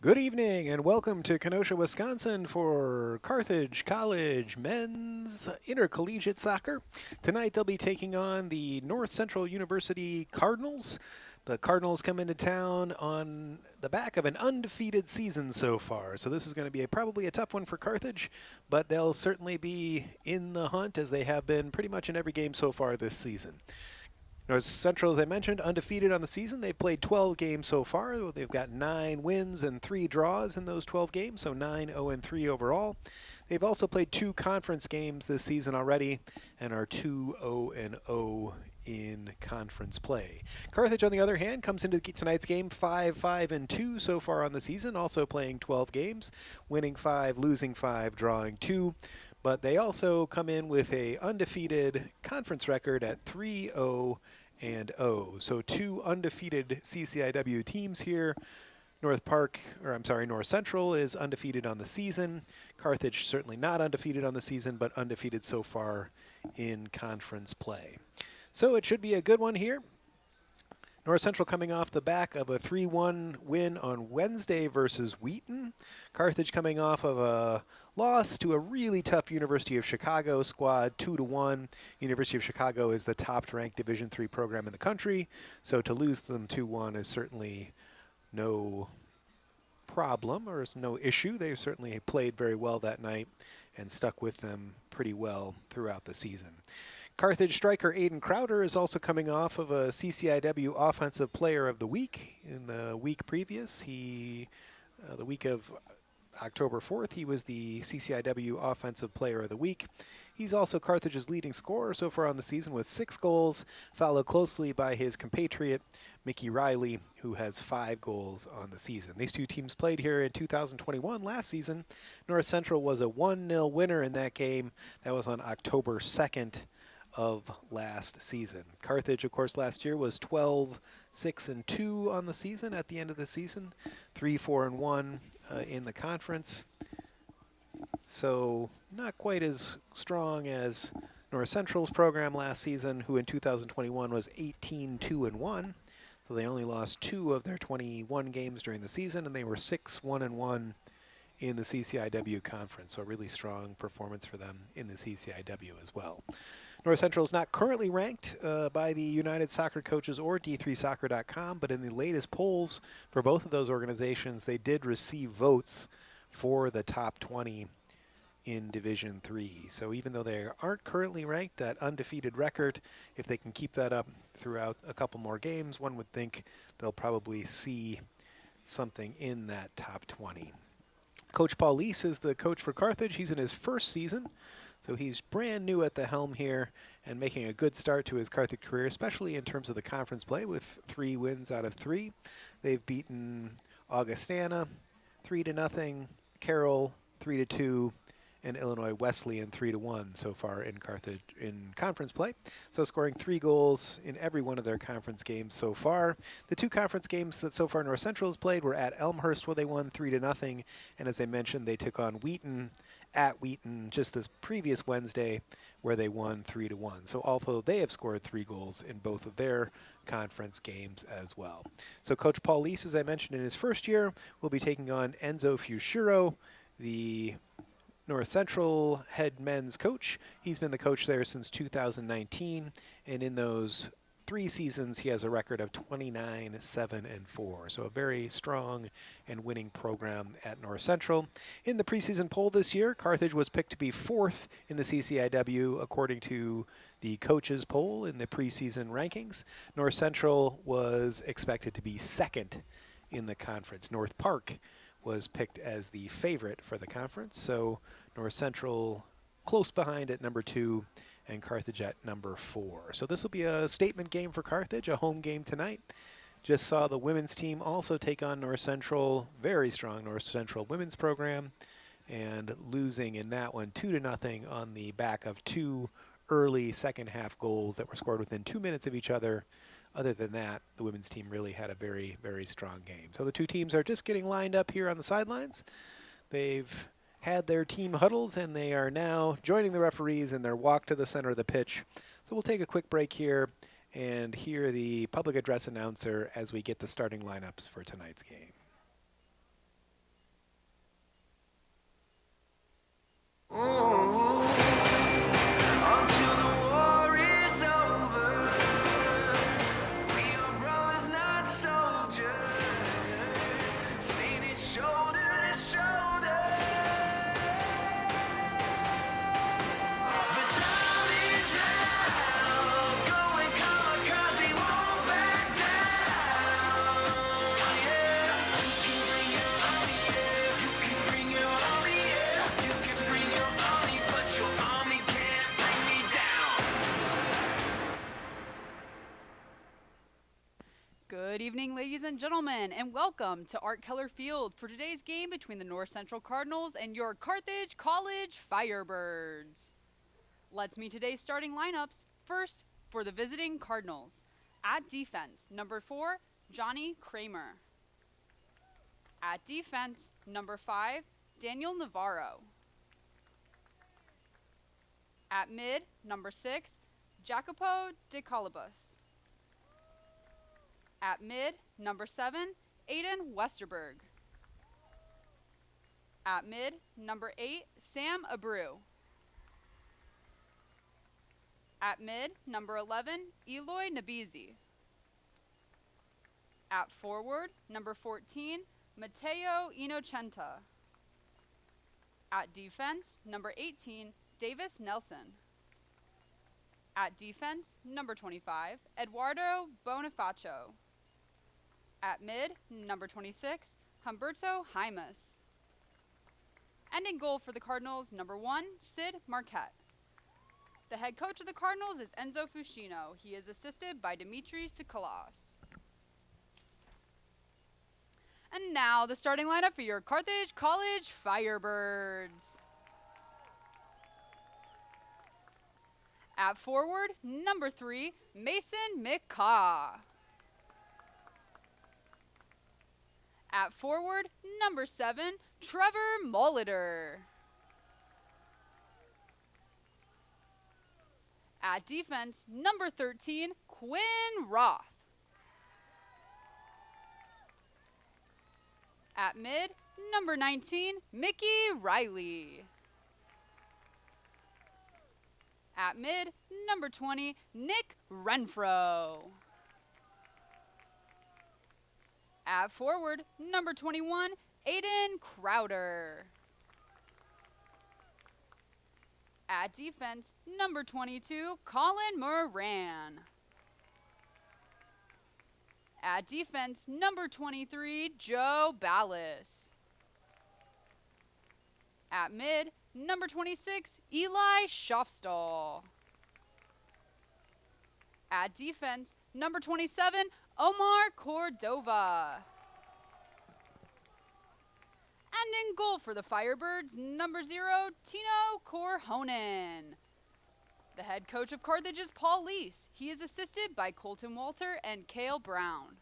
Good evening and welcome to Kenosha, Wisconsin for Carthage College men's intercollegiate soccer. Tonight they'll be taking on the North Central University Cardinals. The Cardinals come into town on the back of an undefeated season so far, so this is going to be probably a tough one for Carthage, but they'll certainly be in the hunt as they have been pretty much in every game so far this season. North Central, as I mentioned, undefeated on the season. They've played 12 games so far. They've got 9 wins and 3 draws in those 12 games, so 9-0-3 overall. They've also played 2 conference games this season already and are 2-0-0 in conference play. Carthage, on the other hand, comes into tonight's game 5-5-2 so far on the season, also playing 12 games, winning 5, losing 5, drawing 2. But they also come in with a undefeated conference record at 3-0-0. So 2 undefeated CCIW teams here. North Central is undefeated on the season. Carthage certainly not undefeated on the season, but undefeated so far in conference play. So it should be a good one here. North Central coming off the back of a 3-1 win on Wednesday versus Wheaton. Carthage coming off of a loss to a really tough University of Chicago squad, 2-1. University of Chicago is the top-ranked Division III program in the country, so to lose them 2-1 is certainly no problem or is no issue. They certainly played very well that night and stuck with them pretty well throughout the season. Carthage striker Aiden Crowder is also coming off of a CCIW Offensive Player of the Week. In the week previous, the week of October 4th, he was the CCIW Offensive Player of the Week. He's also Carthage's leading scorer so far on the season with 6 goals, followed closely by his compatriot Mickey Riley, who has 5 goals on the season. These two teams played here in 2021 last season. North Central was a 1-0 winner in that game. That was on October 2nd of last season. Carthage, of course, last year was 12-6-2 on the season at the end of the season, 3-4-1 in the conference. So not quite as strong as North Central's program last season, who in 2021 was 18-2-1. So they only lost 2 of their 21 games during the season, and they were 6-1-1 in the CCIW conference. So a really strong performance for them in the CCIW as well. North Central is not currently ranked by the United Soccer Coaches or D3Soccer.com, but in the latest polls for both of those organizations, they did receive votes for the top 20 in Division III. So even though they aren't currently ranked, that undefeated record, if they can keep that up throughout a couple more games, one would think they'll probably see something in that top 20. Coach Paul Leese is the coach for Carthage. He's in his first season. So he's brand new at the helm here and making a good start to his Carthage career, especially in terms of the conference play with 3 wins out of 3. They've beaten Augustana 3-0, Carroll 3-2, and Illinois Wesleyan 3-1 so far in Carthage in conference play. So scoring 3 goals in every one of their conference games so far. The 2 conference games that so far North Central has played were at Elmhurst, where they won 3-0, and as I mentioned, they took on Wheaton at Wheaton just this previous Wednesday, where they won 3-1. So although they have scored 3 goals in both of their conference games as well. So Coach Paul Leese, as I mentioned, in his first year, will be taking on Enzo Fushiro, the North Central head men's coach. He's been the coach there since 2019, and in those 3 seasons, he has a record of 29-7-4. So a very strong and winning program at North Central. In the preseason poll this year, Carthage was picked to be 4th in the CCIW according to the coaches poll in the preseason rankings. North Central was expected to be 2nd in the conference. North Park was picked as the favorite for the conference. So North Central close behind at number 2 and Carthage at number 4. So this will be a statement game for Carthage, a home game tonight. Just saw the women's team also take on North Central, very strong North Central women's program, and losing in that one 2-0 on the back of 2 early second half goals that were scored within 2 minutes of each other. Other than that, the women's team really had a very, very strong game. So the 2 teams are just getting lined up here on the sidelines. They've had their team huddles, and they are now joining the referees in their walk to the center of the pitch. So we'll take a quick break here and hear the public address announcer as we get the starting lineups for tonight's game. and gentlemen, and welcome to Art Keller Field for today's game between the North Central Cardinals and your Carthage College Firebirds. Let's meet today's starting lineups. First, for the visiting Cardinals. At defense, number 4, Johnny Kramer. At defense, number 5, Daniel Navarro. At mid, number 6, Jacopo de Calabus. At mid, number 7, Aiden Westerberg. At mid, number 8, Sam Abreu. At mid, number 11, Eloy Nabizi. At forward, number 14, Matteo Inocenta. At defense, number 18, Davis Nelson. At defense, number 25, Eduardo Bonifacio. At mid, number 26, Humberto Jaimes. And in goal for the Cardinals, number 1, Sid Marquette. The head coach of the Cardinals is Enzo Fuscino. He is assisted by Dimitri Sikolas. And now the starting lineup for your Carthage College Firebirds. At forward, number 3, Mason McCaw. At forward, number 7, Trevor Molitor. At defense, number 13, Quinn Roth. At mid, number 19, Mickey Riley. At mid, number 20, Nick Renfro. At forward, number 21, Aiden Crowder. At defense, number 22, Colin Moran. At defense, number 23, Joe Ballas. At mid, number 26, Eli Schofstall. At defense, number 27, Omar Cordova. And in goal for the Firebirds, number 0, Tino Corhonen. The head coach of Carthage is Paul Lease. He is assisted by Colton Walter and Cale Brown.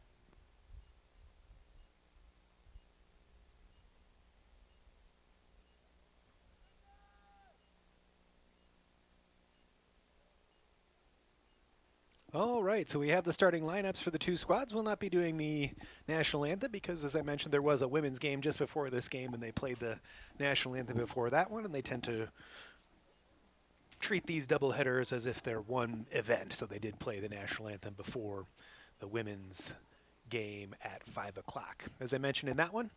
All right, so we have the starting lineups for the two squads. We'll not be doing the national anthem because, as I mentioned, there was a women's game just before this game, and they played the national anthem before that one, and they tend to treat these doubleheaders as if they're one event. So they did play the national anthem before the women's game at 5 o'clock. As I mentioned in that one,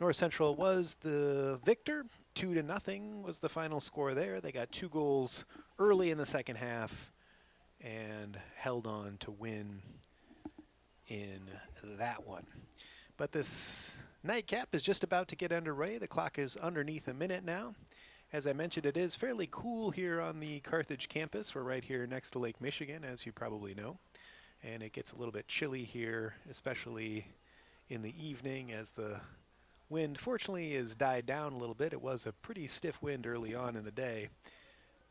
North Central was the victor. 2-0 was the final score there. They got 2 goals early in the second half and held on to win in that one. But this nightcap is just about to get underway. The clock is underneath a minute now. As I mentioned, it is fairly cool here on the Carthage campus. We're right here next to Lake Michigan, as you probably know. And it gets a little bit chilly here, especially in the evening as the wind, fortunately, has died down a little bit. It was a pretty stiff wind early on in the day,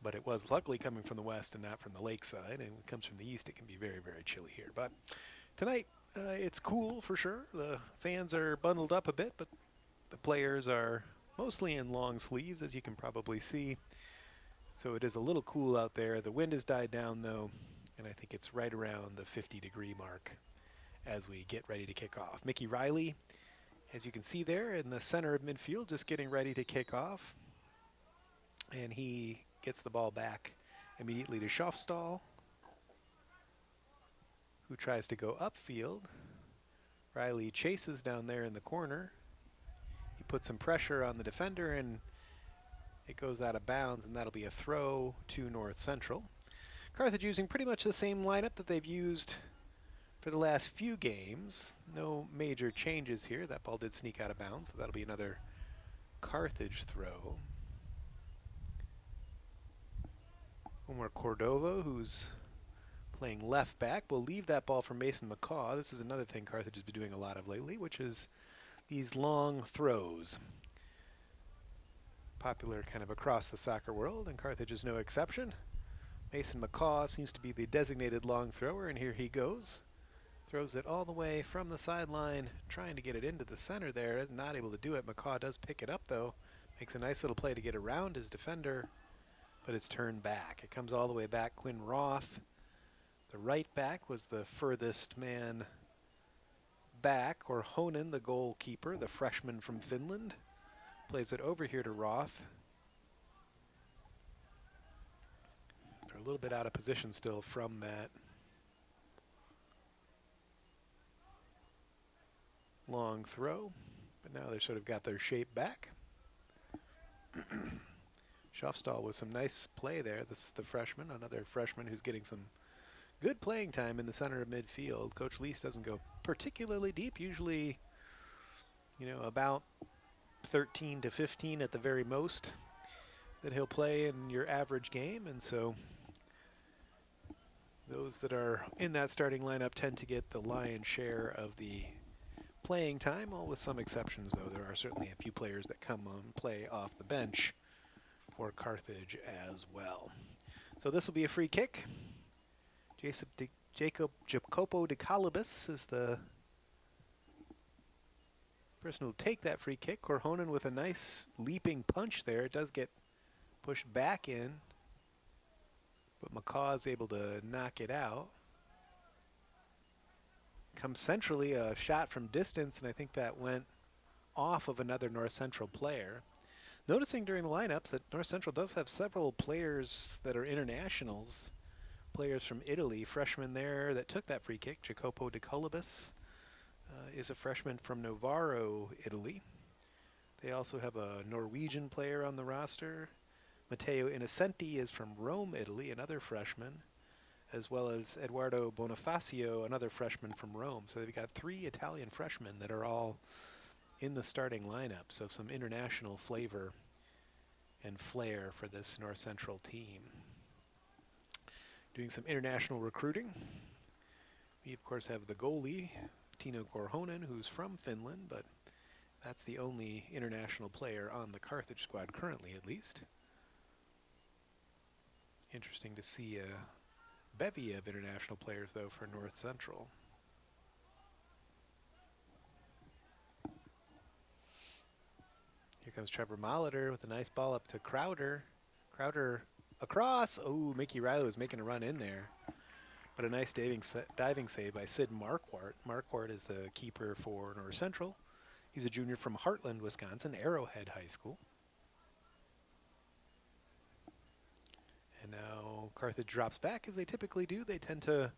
but it was luckily coming from the west and not from the lakeside. And when it comes from the east, it can be very, very chilly here. But tonight, it's cool for sure. The fans are bundled up a bit, but the players are mostly in long sleeves, as you can probably see. So it is a little cool out there. The wind has died down, though, and I think it's right around the 50-degree mark as we get ready to kick off. Mickey Riley, as you can see there in the center of midfield, just getting ready to kick off. And he gets the ball back immediately to Schofstall, who tries to go upfield. Riley chases down there in the corner. He puts some pressure on the defender, and it goes out of bounds, and that'll be a throw to North Central. Carthage using pretty much the same lineup that they've used for the last few games. No major changes here. That ball did sneak out of bounds, so that'll be another Carthage throw. Omar Cordova, who's playing left back. We'll leave that ball for Mason McCaw. This is another thing Carthage has been doing a lot of lately, which is these long throws. Popular kind of across the soccer world, and Carthage is no exception. Mason McCaw seems to be the designated long thrower, and here he goes. Throws it all the way from the sideline, trying to get it into the center there. Not able to do it. McCaw does pick it up, though. Makes a nice little play to get around his defender, but it's turned back. It comes all the way back. Quinn Roth, the right back, was the furthest man back. Or Honen, the goalkeeper, the freshman from Finland, plays it over here to Roth. They're a little bit out of position still from that long throw, but now they've sort of got their shape back. Schaufstall with some nice play there. This is the freshman, another freshman who's getting some good playing time in the center of midfield. Coach Lease doesn't go particularly deep, usually, about 13 to 15 at the very most that he'll play in your average game, and so those that are in that starting lineup tend to get the lion's share of the playing time, all with some exceptions, though. There are certainly a few players that come on play off the bench for Carthage as well. So this will be a free kick. Jacopo de Calibus is the person who will take that free kick. Korhonen with a nice leaping punch there. It does get pushed back in, but McCaw is able to knock it out. Comes centrally, a shot from distance, and I think that went off of another North Central player. Noticing during the lineups that North Central does have several players that are internationals, players from Italy. Freshman there that took that free kick, Jacopo de Colibus, is a freshman from Novaro, Italy. They also have a Norwegian player on the roster. Matteo Innocenti is from Rome, Italy, another freshman, as well as Eduardo Bonifacio, another freshman from Rome. So they've got 3 Italian freshmen that are all in the starting lineup. So some international flavor and flair for this North Central team. Doing some international recruiting. We, of course, have the goalie, Tino Korhonen, who's from Finland, but that's the only international player on the Carthage squad currently, at least. Interesting to see a bevy of international players, though, for North Central. Here comes Trevor Molitor with a nice ball up to Crowder. Crowder across. Oh, Mickey Riley was making a run in there. But a nice diving save by Sid Marquardt. Marquardt is the keeper for North Central. He's a junior from Heartland, Wisconsin, Arrowhead High School. And now Carthage drops back, as they typically do. They tend to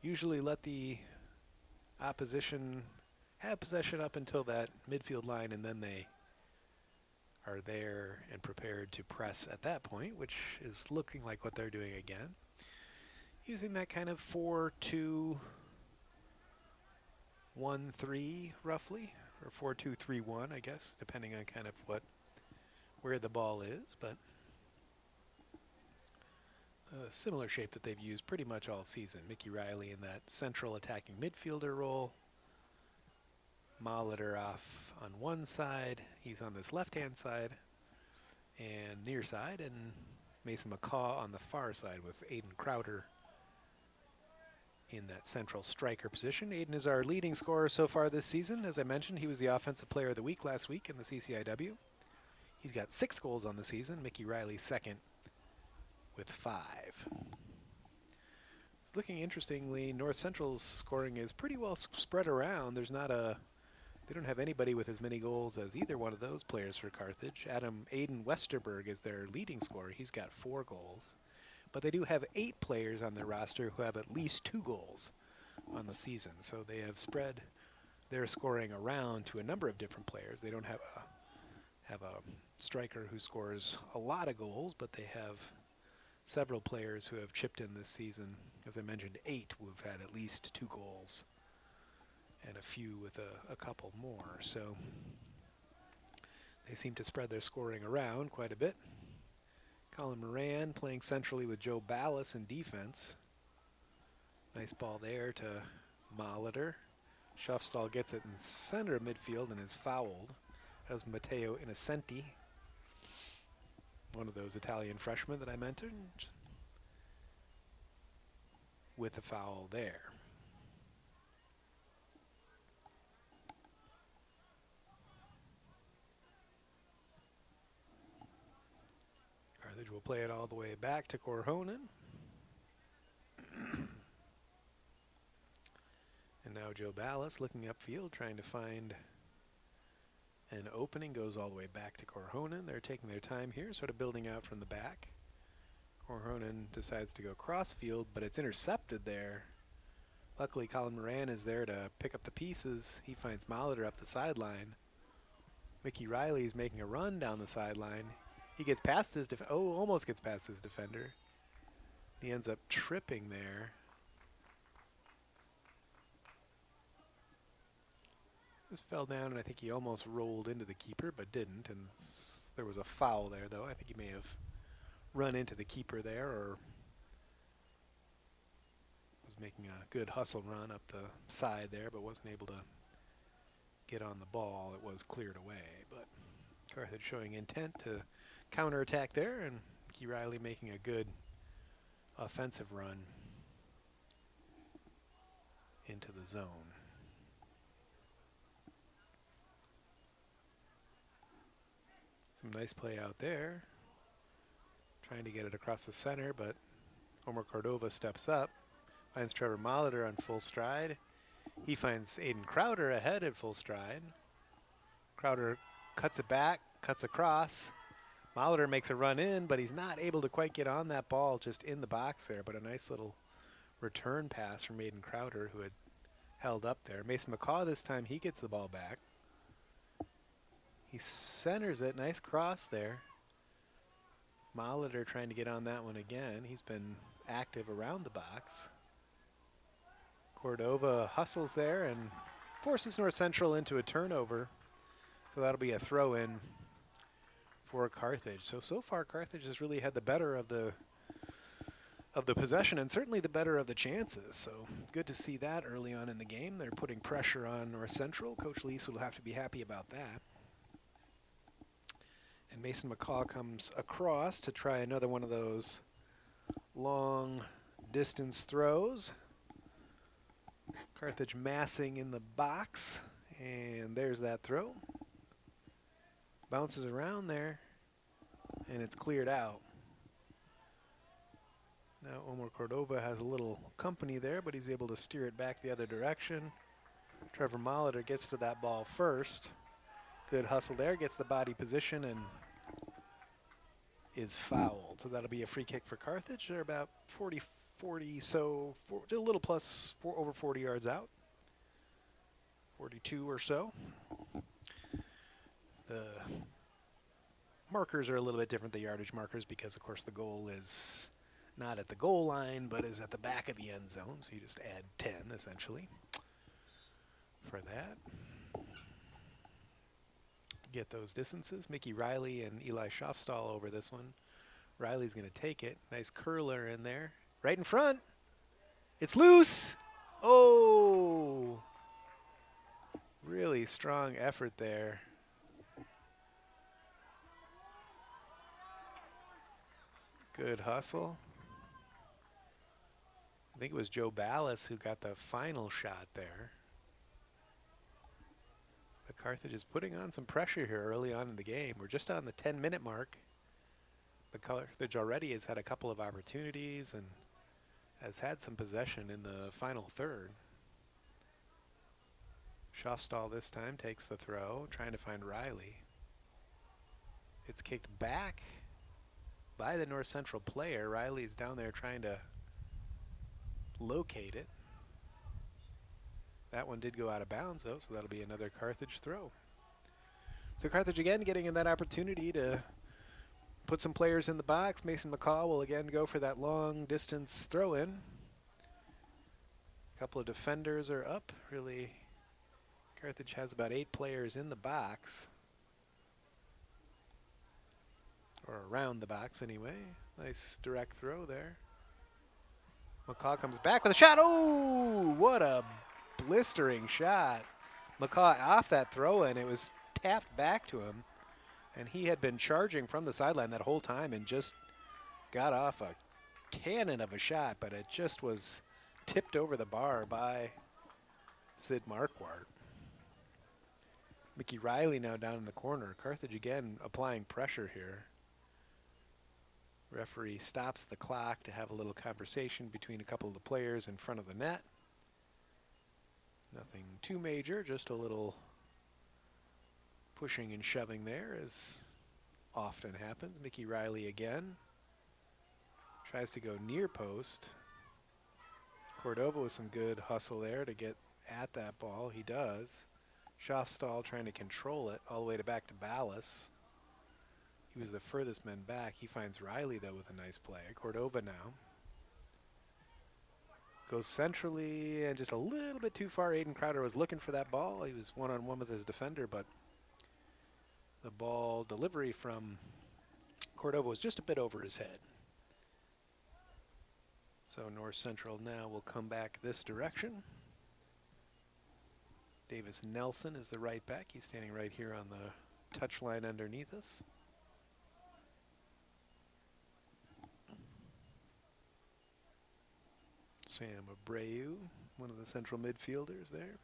usually let the opposition have possession up until that midfield line, and then they are there and prepared to press at that point, which is looking like what they're doing again. Using that kind of 4-2-1-3 roughly, or 4-2-3-1, I guess, depending on kind of where the ball is, but a similar shape that they've used pretty much all season. Mickey Riley in that central attacking midfielder role. Molitor off on one side. He's on this left-hand side and near side, and Mason McCaw on the far side with Aiden Crowder in that central striker position. Aiden is our leading scorer so far this season. As I mentioned, he was the Offensive Player of the Week last week in the CCIW. He's got 6 goals on the season. Mickey Riley second with 5. Looking interestingly, North Central's scoring is pretty well spread around. They don't have anybody with as many goals as either one of those players for Carthage. Aiden Westerberg is their leading scorer. He's got 4 goals. But they do have 8 players on their roster who have at least 2 goals on the season. So they have spread their scoring around to a number of different players. They don't have a striker who scores a lot of goals, but they have several players who have chipped in this season. As I mentioned, 8 who have had at least 2 goals, and a few with a couple more. So they seem to spread their scoring around quite a bit. Colin Moran playing centrally with Joe Ballas in defense. Nice ball there to Molitor. Shuffstall gets it in center of midfield and is fouled. That was Matteo Innocenti, one of those Italian freshmen that I mentioned, with a foul there. Carthage will play it all the way back to Corhonen. And now Joe Ballas looking upfield, trying to find an opening, goes all the way back to Corhonen. They're taking their time here, sort of building out from the back. Corhonen decides to go crossfield, but it's intercepted there. Luckily, Colin Moran is there to pick up the pieces. He finds Molitor up the sideline. Mickey Riley is making a run down the sideline. He gets past his almost gets past his defender. He ends up tripping there. Just fell down, and I think he almost rolled into the keeper, but didn't. And there was a foul there, though. I think he may have run into the keeper there, or was making a good hustle run up the side there, but wasn't able to get on the ball. It was cleared away, but Carthage showing intent to counterattack there, and Mickey Riley making a good offensive run into the zone. Some nice play out there. Trying to get it across the center, but Omar Cordova steps up. Finds Trevor Molitor on full stride. He finds Aiden Crowder ahead at full stride. Crowder cuts it back, cuts across. Molitor makes a run in, but he's not able to quite get on that ball just in the box there, but a nice little return pass from Aiden Crowder, who had held up there. Mason McCaw this time, he gets the ball back. He centers it, nice cross there. Molitor trying to get on that one again. He's been active around the box. Cordova hustles there and forces North Central into a turnover. So that'll be a throw-in for Carthage. So far Carthage has really had the better of the possession and certainly the better of the chances. So good to see that early on in the game. They're putting pressure on North Central. Coach Lease will have to be happy about that. And Mason McCaw comes across to try another one of those long distance throws. Carthage massing in the box, and there's that throw. Bounces around there, and it's cleared out. Now Omar Cordova has a little company there, but he's able to steer it back the other direction. Trevor Molitor gets to that ball first. Good hustle there, gets the body position, and is fouled. So that'll be a free kick for Carthage. They're about 40, so a little plus over 40 yards out. 42 or so. The markers are a little bit different, the yardage markers, because of course the goal is not at the goal line, but is at the back of the end zone. So you just add 10 essentially for that. Get those distances. Mickey Riley and Eli Schaffstall over this one. Riley's going to take it. Nice curler in there. Right in front. It's loose. Oh! Really strong effort there. Good hustle. I think it was Joe Ballas who got the final shot there. But Carthage is putting on some pressure here early on in the game. We're just on the 10-minute mark. But Carthage already has had a couple of opportunities and has had some possession in the final third. Schaffstall this time takes the throw, trying to find Riley. It's kicked back by the North Central player. Riley's down there trying to locate it. That one did go out of bounds, though, so that'll be another Carthage throw. So Carthage again getting in that opportunity to put some players in the box. Mason McCaw will again go for that long distance throw-in. A couple of defenders are up. Really, Carthage has about 8 players in the box. Or around the box anyway. Nice direct throw there. McCaw comes back with a shot. Oh, what a blistering shot. McCaw off that throw in. It was tapped back to him. And he had been charging from the sideline that whole time and just got off a cannon of a shot, but it just was tipped over the bar by Sid Marquardt. Mickey Riley now down in the corner. Carthage again applying pressure here. Referee stops the clock to have a little conversation between a couple of the players in front of the net. Nothing too major, just a little pushing and shoving there, as often happens. Mickey Riley again tries to go near post. Cordova with some good hustle there to get at that ball. He does. Schaffstall trying to control it all the way to back to Ballas. He was the furthest man back. He finds Riley, though, with a nice play. Cordova now goes centrally and just a little bit too far. Aiden Crowder was looking for that ball. He was one-on-one with his defender, but the ball delivery from Cordova was just a bit over his head. So North Central now will come back this direction. Davis Nelson is the right back. He's standing right here on the touch line underneath us. Sam Abreu, one of the central midfielders there.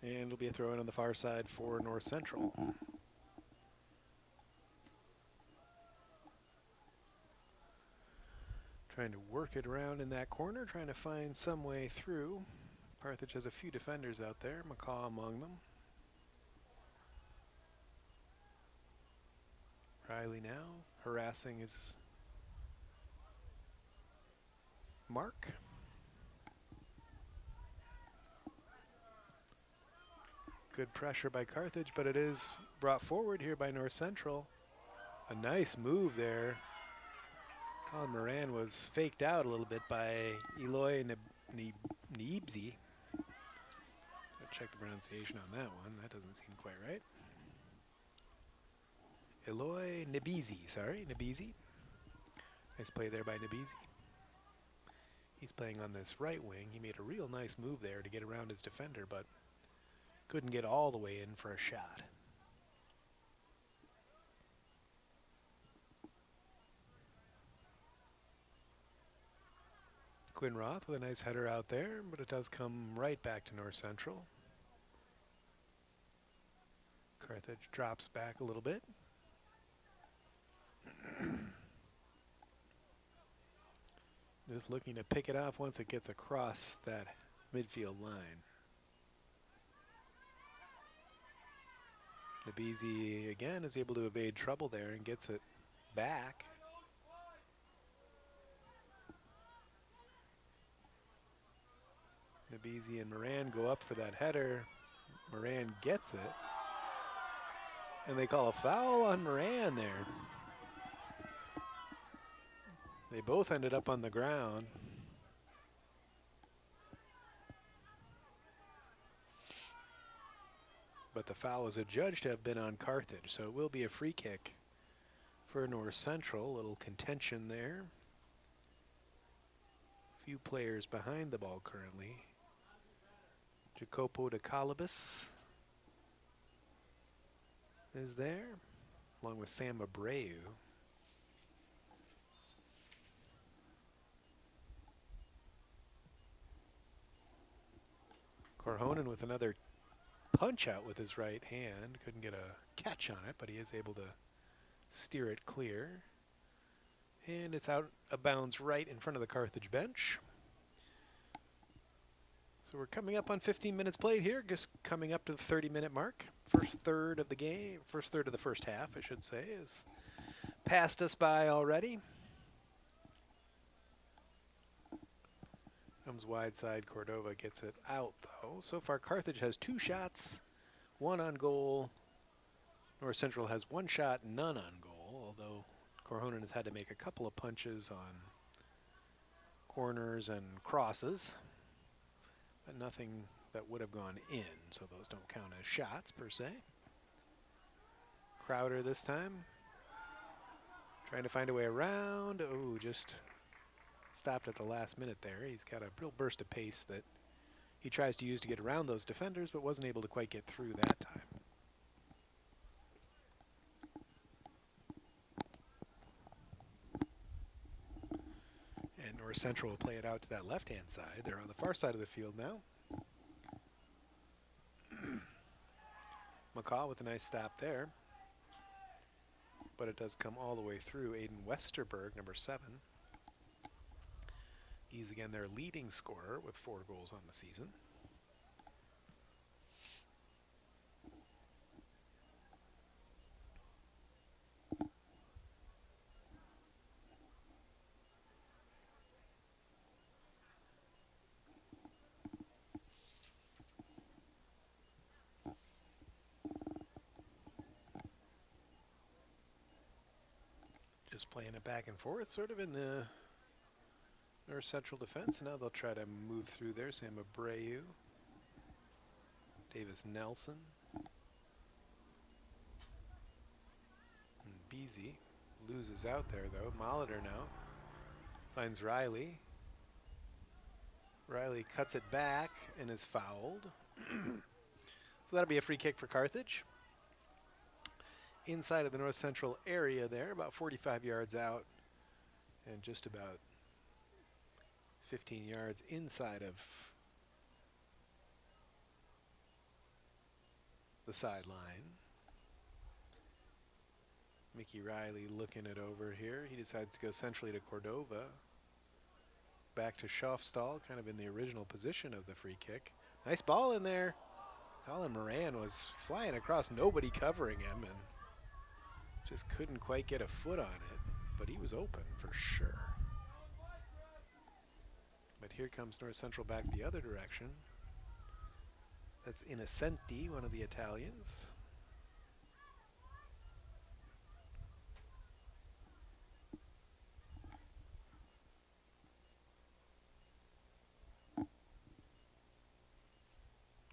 And it'll be a throw in on the far side for North Central. Trying to work it around in that corner, trying to find some way through. Carthage has a few defenders out there, McCaw among them. Riley now harassing his mark. Good pressure by Carthage, but it is brought forward here by North Central. A nice move there. Colin Moran was faked out a little bit by Eloy Niebzi. I'll check the pronunciation on that one. That doesn't seem quite right. Eloy Nibizi, sorry, Nibizi. Nice play there by Nibizi. He's playing on this right wing. He made a real nice move there to get around his defender, but couldn't get all the way in for a shot. Quinn Roth with a nice header out there, but it does come right back to North Central. Carthage drops back a little bit. Just looking to pick it off once it gets across that midfield line. Nibizi again is able to evade trouble there and gets it back. Nibizi and Moran go up for that header. Moran gets it. And they call a foul on Moran there. They both ended up on the ground. But the foul was adjudged to have been on Carthage, so it will be a free kick for North Central. A little contention there. Few players behind the ball currently. Jacopo de Calabas is there, along with Sam Abreu. Corhonen with another punch out with his right hand. Couldn't get a catch on it, but he is able to steer it clear. And it's out of bounds right in front of the Carthage bench. So we're coming up on 15 minutes played here, just coming up to the 30-minute mark. First third of the game, first third of the first half, I should say, is passed us by already. Comes wide side, Cordova gets it out though. So far Carthage has 2 shots, 1 on goal. North Central has 1 shot, none on goal, although Corhonen has had to make a couple of punches on corners and crosses. but nothing that would have gone in, so those don't count as shots per se. Crowder this time, trying to find a way around. Oh, just stopped at the last minute there. He's got a real burst of pace that he tries to use to get around those defenders, but wasn't able to quite get through that time. And North Central will play it out to that left-hand side. They're on the far side of the field now. McCaw with a nice stop there. But it does come all the way through. Aiden Westerberg, number 7. He's again their leading scorer with 4 goals on the season. Just playing it back and forth, sort of in the North Central defense. Now they'll try to move through there. Sam Abreu, Davis Nelson, and Beasy loses out there though. Molitor now finds Riley. Riley cuts it back and is fouled. So that'll be a free kick for Carthage. Inside of the North Central area there, about 45 yards out and just about 15 yards inside of the sideline. Mickey Riley looking it over here. He decides to go centrally to Cordova. Back to Schaufstall, kind of in the original position of the free kick. Nice ball in there. Colin Moran was flying across, nobody covering him, and just couldn't quite get a foot on it, but he was open for sure. But here comes North Central back the other direction. That's Innocenti, one of the Italians.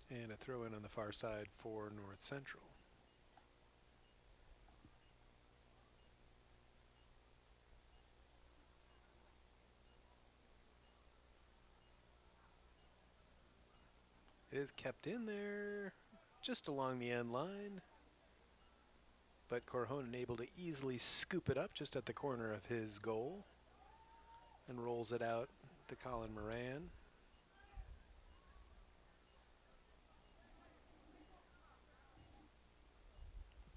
And a throw in on the far side for North Central. It is kept in there, just along the end line. But Corhonen able to easily scoop it up just at the corner of his goal and rolls it out to Colin Moran.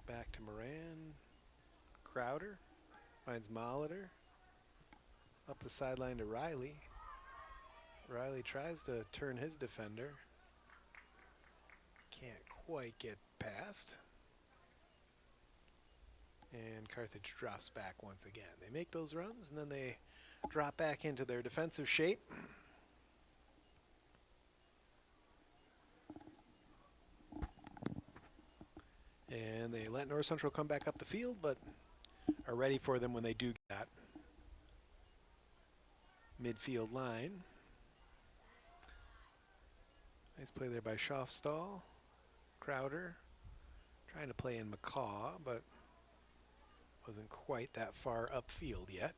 Back to Moran. Crowder finds Molitor. Up the sideline to Riley. Riley tries to turn his defender. Can't quite get past. And Carthage drops back once again. They make those runs and then they drop back into their defensive shape. And they let North Central come back up the field, but are ready for them when they do get that midfield line. Nice play there by Schaufstall. Crowder trying to play in McCaw, but wasn't quite that far upfield yet.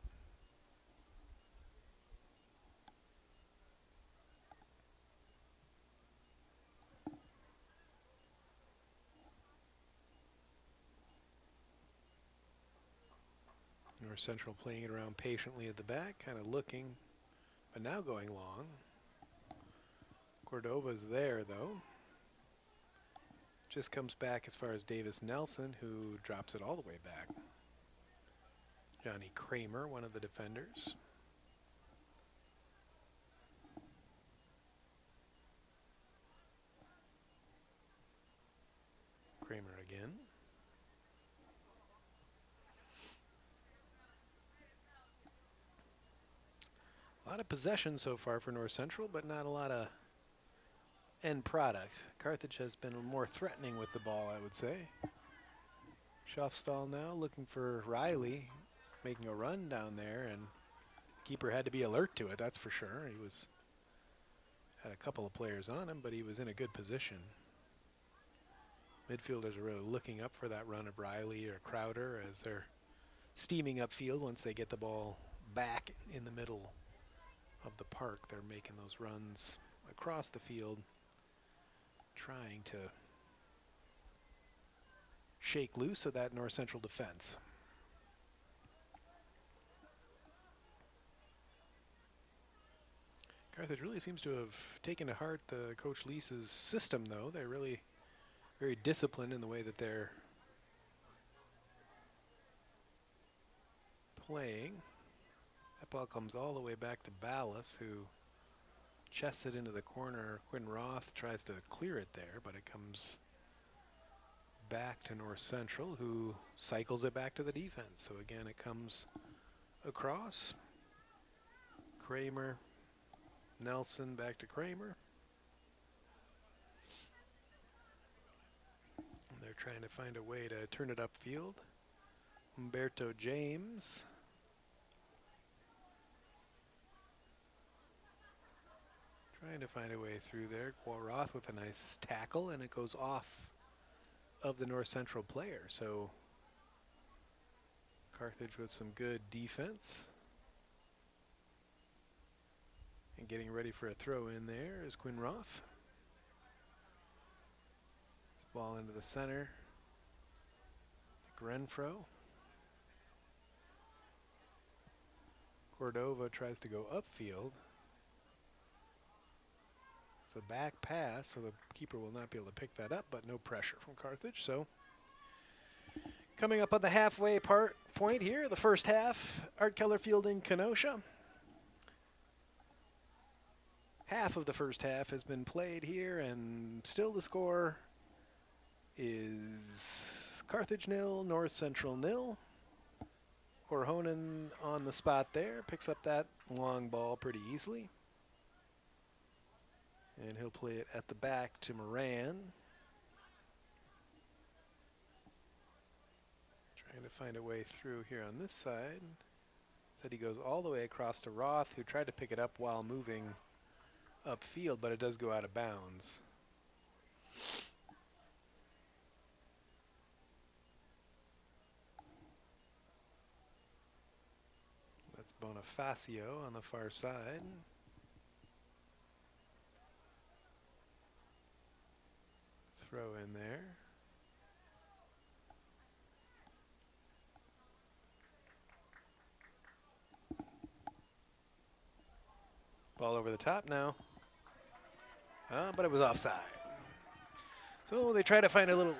North Central playing it around patiently at the back, kind of looking, but now going long. Cordova's there, though. Just comes back as far as Davis Nelson, who drops it all the way back. Johnny Kramer, one of the defenders. Kramer again. A lot of possession so far for North Central, but not a lot of end product. Carthage has been more threatening with the ball, I would say. Schaufstall now looking for Riley, making a run down there, and keeper had to be alert to it, that's for sure. He was Had a couple of players on him, but he was in a good position. Midfielders are really looking up for that run of Riley or Crowder as they're steaming upfield. Once they get the ball back in the middle of the park, they're making those runs across the field, trying to shake loose of that North Central defense. Carthage really seems to have taken to heart the Coach Leese's system, though. They're really very disciplined in the way that they're playing. That ball comes all the way back to Ballas, who chests it into the corner. Quinn Roth tries to clear it there, but it comes back to North Central, who cycles it back to the defense. So again, it comes across. Kramer, Nelson back to Kramer. And they're trying to find a way to turn it upfield. Humberto James. Trying to find a way through there. Roth with a nice tackle, and it goes off of the North Central player. So Carthage with some good defense. And getting ready for a throw in there is Quinn Roth. This ball into the center. Renfro. Cordova tries to go upfield. It's a back pass, so the keeper will not be able to pick that up, but no pressure from Carthage. So coming up on the halfway point here, the first half, Art Keller Field in Kenosha. Half of the first half has been played here, and still the score is Carthage 0, North Central 0. Corhonen on the spot there, picks up that long ball pretty easily. And he'll play it at the back to Moran. Trying to find a way through here on this side. Said he goes all the way across to Roth, who tried to pick it up while moving upfield, but it does go out of bounds. That's Bonifacio on the far side. Throw in there. Ball over the top now. But it was offside. So they try to find a little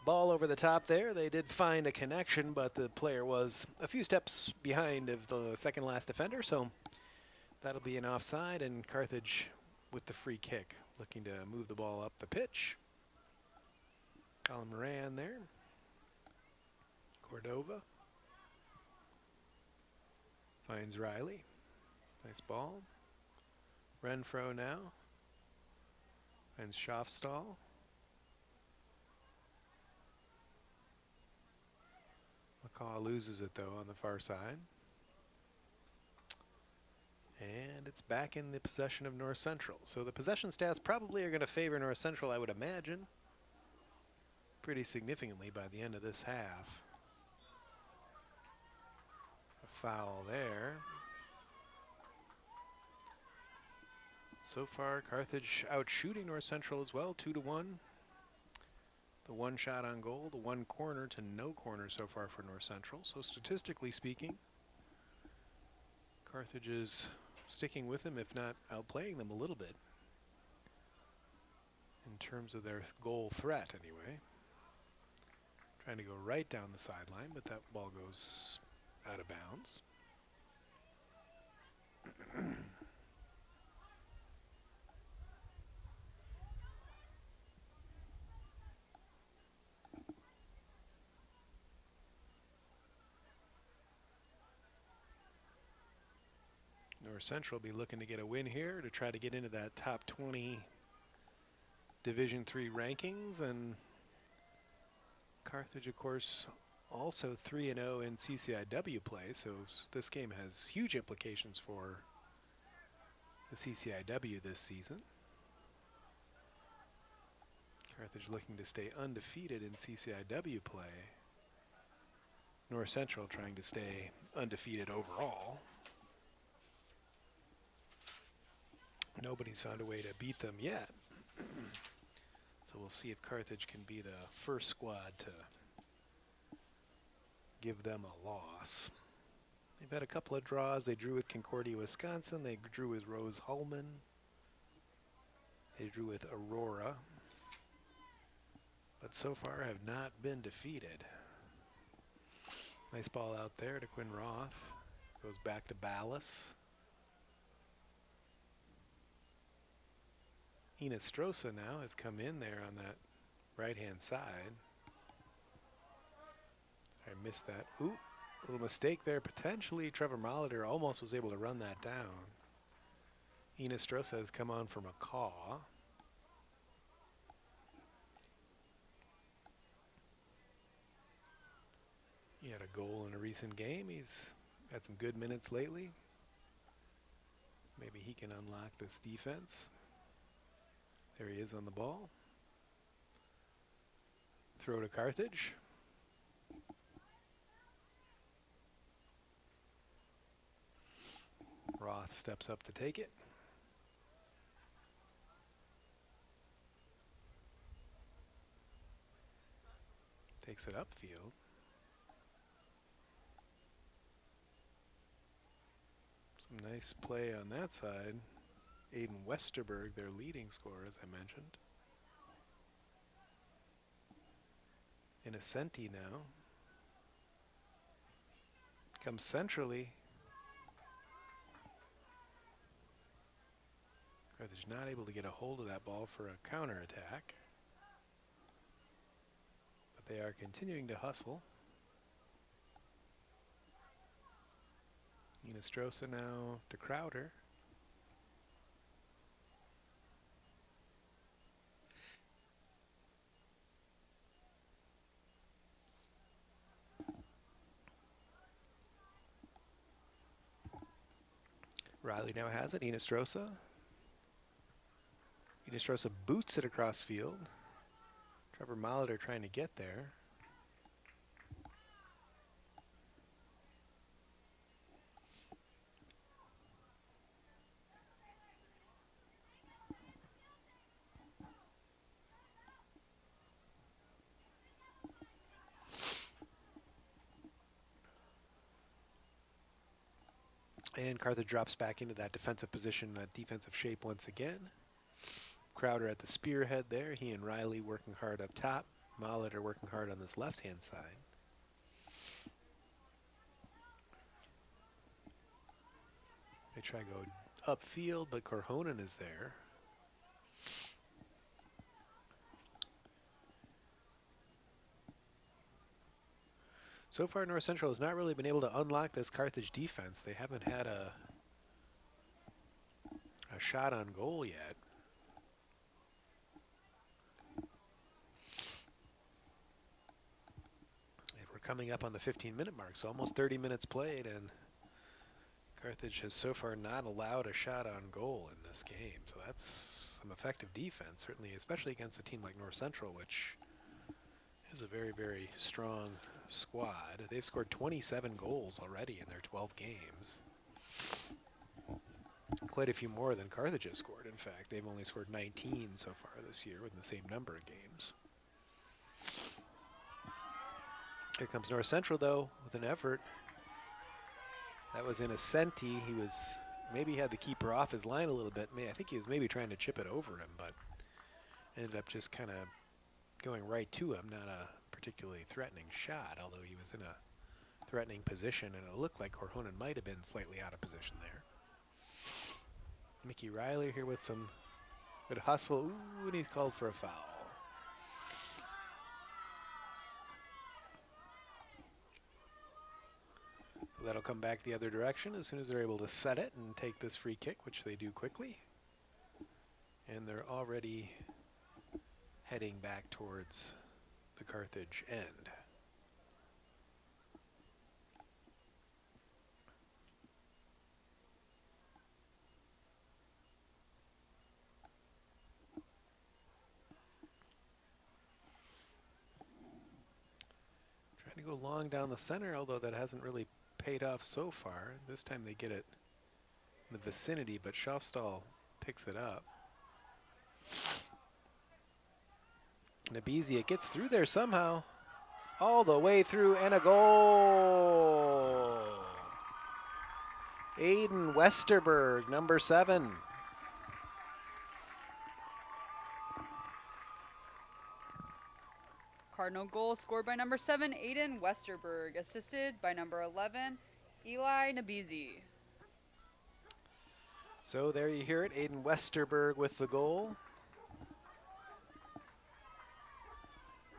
ball over the top there. They did find a connection, but the player was a few steps behind of the second last defender, so that'll be an offside, and Carthage with the free kick, looking to move the ball up the pitch. Colin Moran there. Cordova finds Riley. Nice ball. Renfro now. Finds Schaafstall. McCaw loses it though on the far side. And it's back in the possession of North Central. So the possession stats probably are going to favor North Central, I would imagine, pretty significantly by the end of this half. A foul there. So far, Carthage out shooting North Central as well, 2-1. The one shot on goal, the one corner to no corner so far for North Central. So statistically speaking, Carthage is sticking with them, if not outplaying them a little bit in terms of their goal threat anyway. Trying to go right down the sideline, but that ball goes out of bounds. North Central will be looking to get a win here to try to get into that top 20 Division III rankings, and Carthage, of course, also 3-0 in CCIW play, so this game has huge implications for the CCIW this season. Carthage looking to stay undefeated in CCIW play. North Central trying to stay undefeated overall. Nobody's found a way to beat them yet. So we'll see if Carthage can be the first squad to give them a loss. They've had a couple of draws. They drew with Concordia, Wisconsin. They drew with Rose Hulman. They drew with Aurora. But so far have not been defeated. Nice ball out there to Quinn Roth. Goes back to Ballas. Ina Strosa now has come in there on that right-hand side. I missed that. Ooh, little mistake there. Potentially Trevor Molitor almost was able to run that down. Ina Strosa has come on from a caw. He had a goal in a recent game. He's had some good minutes lately. Maybe he can unlock this defense. There he is on the ball. Throw to Carthage. Roth steps up to take it. Takes it upfield. Some nice play on that side. Aiden Westerberg, their leading scorer, as I mentioned. Innocenti now. Comes centrally. Carthage not able to get a hold of that ball for a counterattack. But they are continuing to hustle. Strosa now to Crowder. Riley now has it. Strosa. Strosa boots it across field. Trevor Molitor trying to get there. And Carthage drops back into that defensive position, that defensive shape once again. Crowder at the spearhead there. He and Riley working hard up top. Molitor working hard on this left-hand side. They try to go upfield, but Korhonen is there. So far, North Central has not really been able to unlock this Carthage defense. They haven't had a shot on goal yet. And we're coming up on the 15-minute mark, so almost 30 minutes played, and Carthage has so far not allowed a shot on goal in this game. So that's some effective defense, certainly, especially against a team like North Central, which is a very, very strong squad. They've scored 27 goals already in their 12 games. Quite a few more than Carthage has scored, in fact. They've only scored 19 so far this year with the same number of games. Here comes North Central, though, with an effort. That was Innocenti. He was maybe had the keeper off his line a little bit. I think he was maybe trying to chip it over him, but ended up just kind of going right to him. Not a particularly threatening shot, although he was in a threatening position, and it looked like Korhonen might have been slightly out of position there. Mickey Riley here with some good hustle. Ooh, and he's called for a foul. So that'll come back the other direction as soon as they're able to set it and take this free kick, which they do quickly. And they're already heading back towards the Carthage end. go long down the center, although that hasn't really paid off so far. This time they get it in the vicinity, but Schofstall picks it up. Nabizia gets through there somehow. All the way through, and a goal! Aiden Westerberg, number 7. Cardinal goal scored by number 7, Aiden Westerberg, assisted by number 11, Eli Nabizi. So there you hear it, Aiden Westerberg with the goal.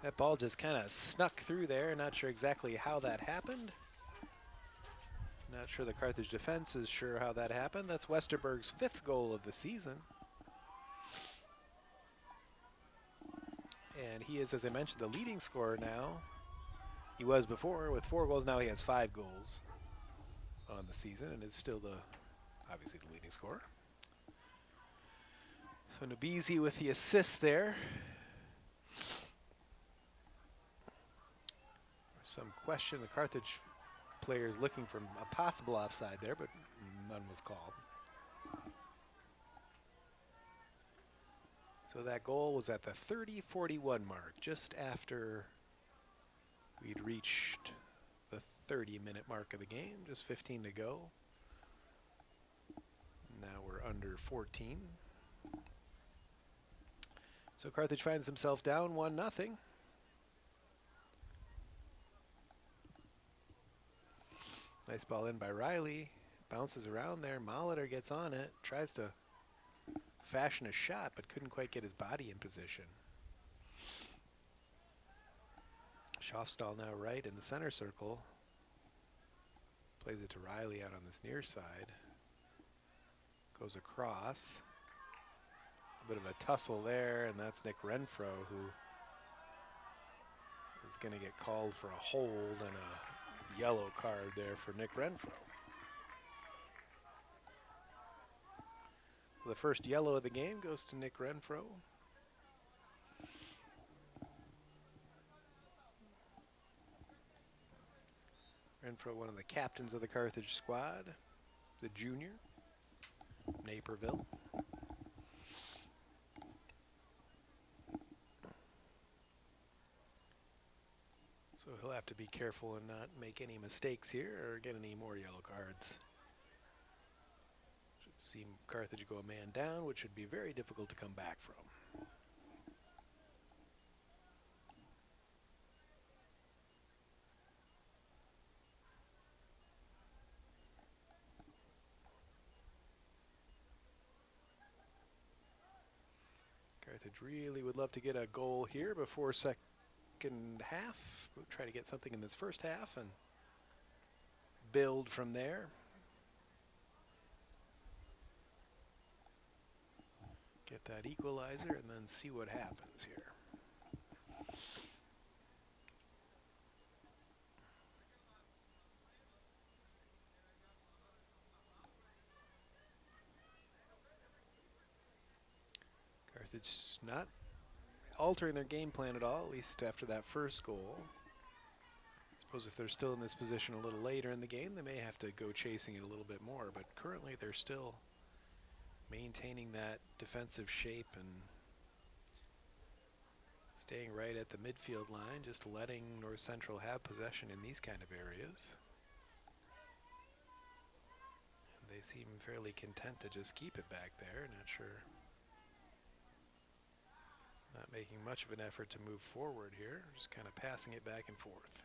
That ball just kind of snuck through there. Not sure exactly how that happened. Not sure the Carthage defense is sure how that happened. That's Westerberg's 5th goal of the season. And he is, as I mentioned, the leading scorer now. He was before with 4 goals. Now he has 5 goals on the season and is still obviously the leading scorer. So Nabizi with the assist there. Some question, the Carthage players looking for a possible offside there, but none was called. So that goal was at the 30:41 mark, just after we'd reached the 30-minute mark of the game, just 15 to go. Now we're under 14. So Carthage finds himself down 1-0. Nice ball in by Riley. Bounces around there. Molitor gets on it. Tries to fashion a shot, but couldn't quite get his body in position. Schofstall now right in the center circle. Plays it to Riley out on this near side. Goes across. A bit of a tussle there, and that's Nick Renfro, who is going to get called for a hold and a yellow card there for Nick Renfro. The first yellow of the game goes to Nick Renfro. Renfro, one of the captains of the Carthage squad, the junior, Naperville. So he'll have to be careful and not make any mistakes here or get any more yellow cards. Should see Carthage go a man down, which would be very difficult to come back from. Carthage really would love to get a goal here before second half. We'll try to get something in this first half and build from there. Get that equalizer and then see what happens here. Carthage not altering their game plan at all, at least after that first goal. I suppose if they're still in this position a little later in the game, they may have to go chasing it a little bit more, but currently they're still maintaining that defensive shape and staying right at the midfield line, just letting North Central have possession in these kind of areas. And they seem fairly content to just keep it back there, not sure. Not making much of an effort to move forward here, just kind of passing it back and forth.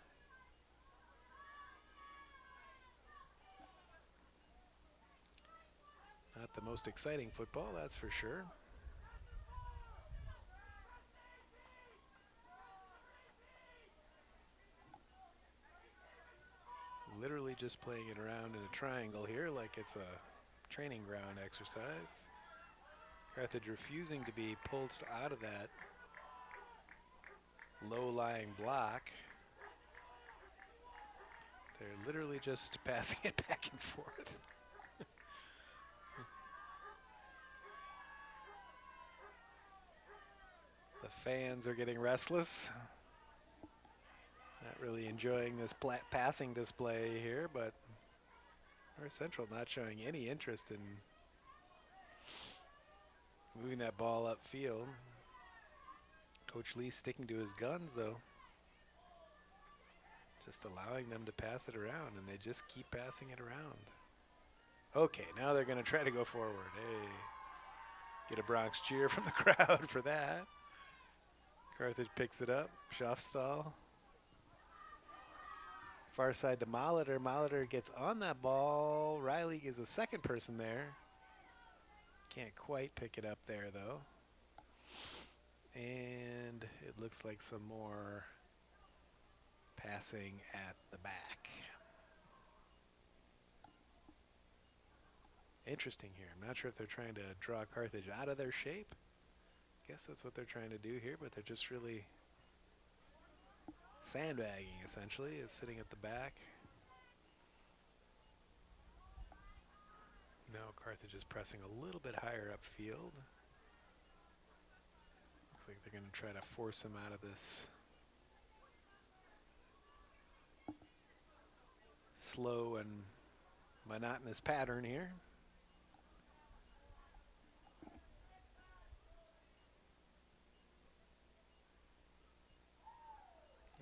Not the most exciting football, that's for sure. Literally just playing it around in a triangle here like it's a training ground exercise. Carthage refusing to be pulled out of that low-lying block. They're literally just passing it back and forth. The fans are getting restless. Not really enjoying this passing display here, but North Central not showing any interest in moving that ball upfield. Coach Lee sticking to his guns, though. Just allowing them to pass it around, and they just keep passing it around. Okay, now they're going to try to go forward. Hey, get a Bronx cheer from the crowd for that. Carthage picks it up. Schaffstall. Far side to Molitor. Molitor gets on that ball. Riley is the second person there. Can't quite pick it up there, though. And it looks like some more passing at the back. Interesting here. I'm not sure if they're trying to draw Carthage out of their shape. Guess that's what they're trying to do here, but they're just really sandbagging, essentially. Is sitting at the back. Now Carthage is pressing a little bit higher upfield. Looks like they're going to try to force him out of this slow and monotonous pattern here.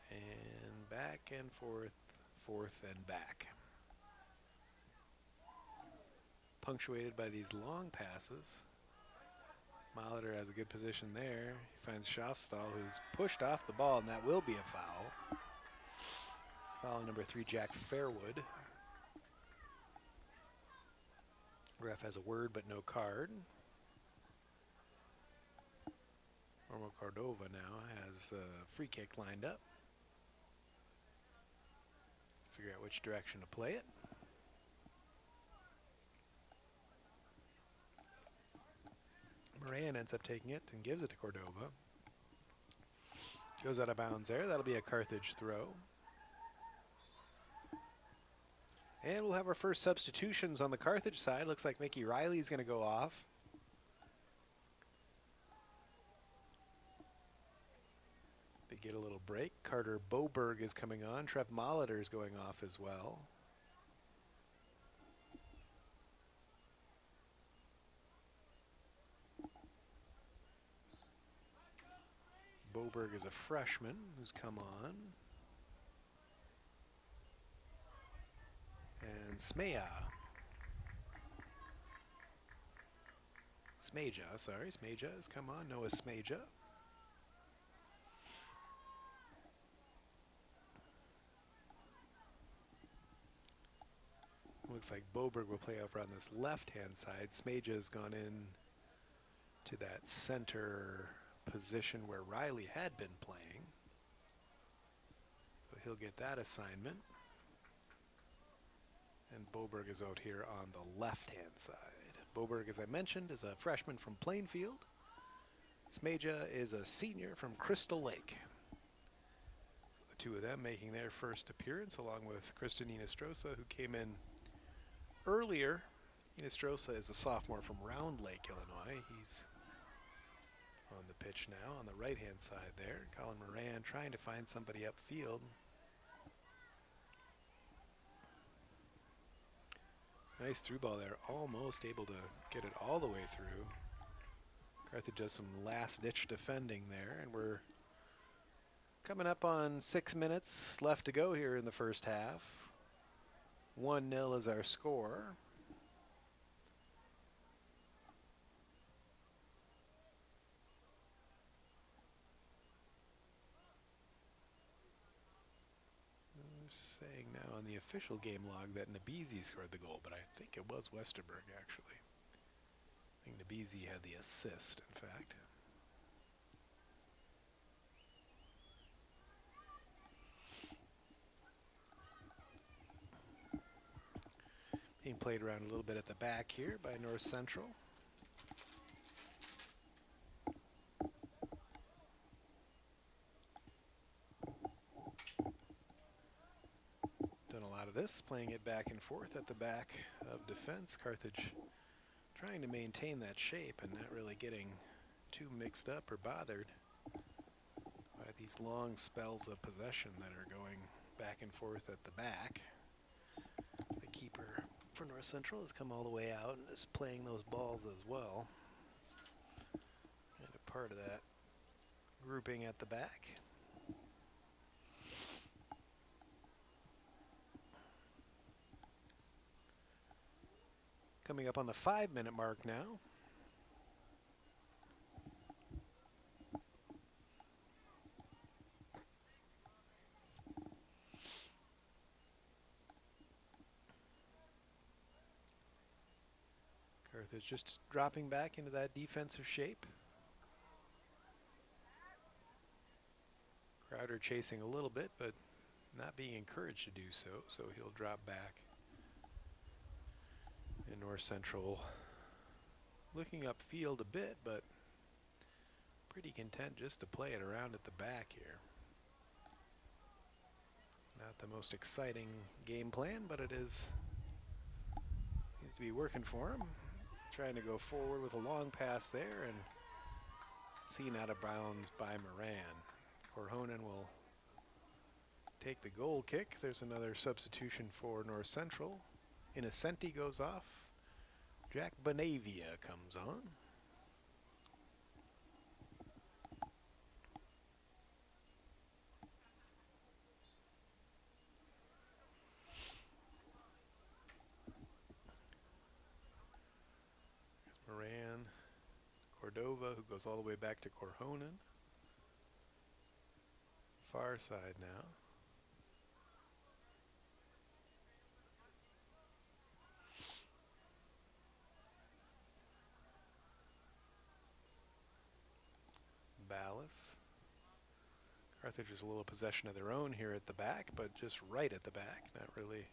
And back and forth, forth and back. Punctuated by these long passes. Molitor has a good position there. He finds Schaffstall, who's pushed off the ball, and that will be a foul. Foul number 3, Jack Fairwood. Ref has a word but no card. Ormo Cordova now has the free kick lined up. Figure out which direction to play it. Moran ends up taking it and gives it to Cordova. Goes out of bounds there. That'll be a Carthage throw. And we'll have our first substitutions on the Carthage side. Looks like Mickey Riley's going to go off. They get a little break. Carter Boberg is coming on. Trev Molitor is going off as well. Boberg is a freshman who's come on. And Smeja has come on. Noah Smeja. Looks like Boberg will play over on this left-hand side. Smeja has gone in to that center position where Riley had been playing. So he'll get that assignment. And Boberg is out here on the left-hand side. Boberg, as I mentioned, is a freshman from Plainfield. Smeja is a senior from Crystal Lake. So the two of them making their first appearance, along with Kristen Inestrosa, who came in earlier. Inestrosa is a sophomore from Round Lake, Illinois. He's on the pitch now on the right-hand side there. Colin Moran trying to find somebody upfield. Nice through ball there, almost able to get it all the way through. Carthage does some last-ditch defending there, and we're coming up on 6 minutes left to go here in the first half. 1-0 is our score. Saying now on the official game log that Nabizi scored the goal, but I think it was Westerberg, actually. I think Nabizi had the assist, in fact. Being played around a little bit at the back here by North Central. This, playing it back and forth at the back of defense. Carthage trying to maintain that shape and not really getting too mixed up or bothered by these long spells of possession that are going back and forth at the back. The keeper for North Central has come all the way out and is playing those balls as well. And a part of that grouping at the back. Coming up on the 5-minute mark now. Carthage just dropping back into that defensive shape. Crowder chasing a little bit, but not being encouraged to do so, so he'll drop back. And North Central looking upfield a bit, but pretty content just to play it around at the back here. Not the most exciting game plan, but it is seems to be working for him. Trying to go forward with a long pass there and seen out of bounds by Moran. Corhonen will take the goal kick. There's another substitution for North Central. Innocenti goes off. Jack Bonavia comes on. Moran, Cordova, who goes all the way back to Corhonen. Far side now. Ballas. Carthage is a little possession of their own here at the back, but just right at the back. Not really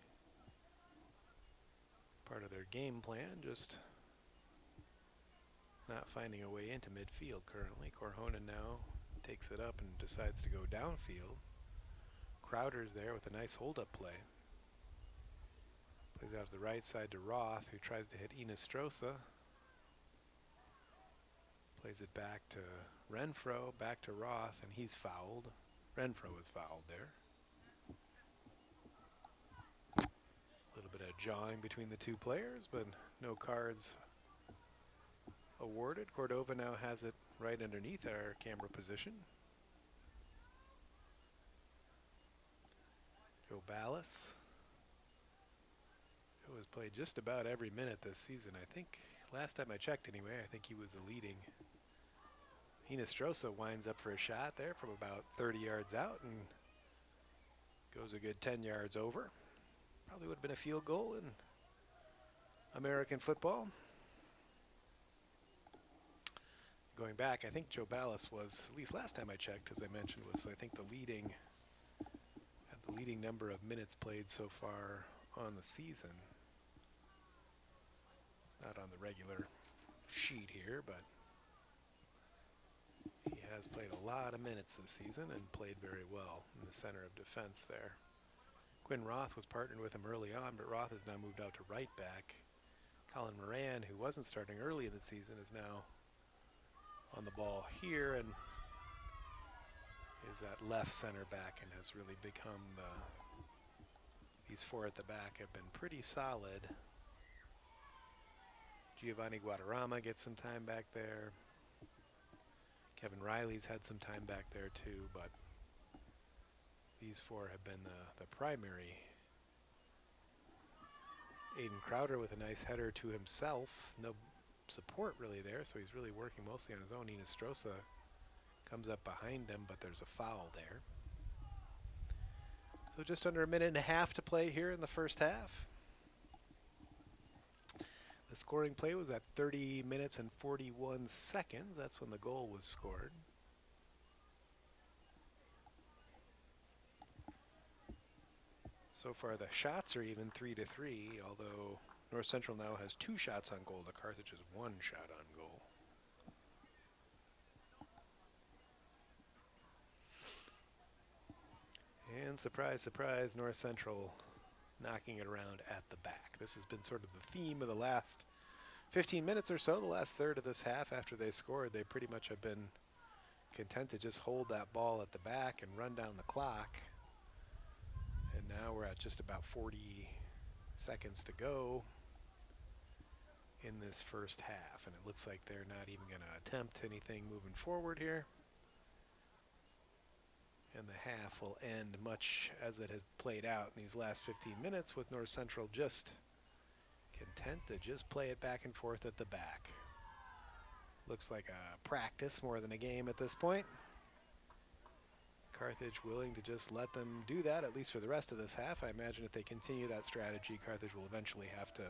part of their game plan, just not finding a way into midfield currently. Corhonen now takes it up and decides to go downfield. Crowder's there with a nice hold-up play. Plays out to the right side to Roth, who tries to hit Inestrosa. Plays it back to Renfro, back to Roth, and he's fouled. Renfro is fouled there. A little bit of jawing between the two players, but no cards awarded. Cordova now has it right underneath our camera position. Joe Ballas, who has played just about every minute this season. I think, last time I checked anyway, I think he was the leading. Inestrosa winds up for a shot there from about 30 yards out and goes a good 10 yards over. Probably would have been a field goal in American football. Going back, I think Joe Ballas was, at least last time I checked, as I mentioned, was I think the leading number of minutes played so far on the season. It's not on the regular sheet here, but he has played a lot of minutes this season and played very well in the center of defense there. Quinn Roth was partnered with him early on, but Roth has now moved out to right back. Colin Moran, who wasn't starting early in the season, is now on the ball here and is that left center back and has really become these four at the back have been pretty solid. Giovanni Guadarrama gets some time back there. Kevin Riley's had some time back there too, but these four have been the primary. Aiden Crowder with a nice header to himself. No support really there, so he's really working mostly on his own. Inestrosa comes up behind him, but there's a foul there. So just under a minute and a half to play here in the first half. The scoring play was at 30 minutes and 41 seconds. That's when the goal was scored. So far the shots are even 3-3, although North Central now has 2 shots on goal. The Carthage has 1 shot on goal. And surprise, surprise, North Central knocking it around at the back. This has been sort of the theme of the last 15 minutes or so, the last third of this half. After they scored, they pretty much have been content to just hold that ball at the back and run down the clock. now we're at just about 40 seconds to go in this first half, and it looks like they're not even going to attempt anything moving forward here. And the half will end much as it has played out in these last 15 minutes, with North Central just content to just play it back and forth at the back. Looks like a practice more than a game at this point. Carthage willing to just let them do that, at least for the rest of this half. I imagine if they continue that strategy, Carthage will eventually have to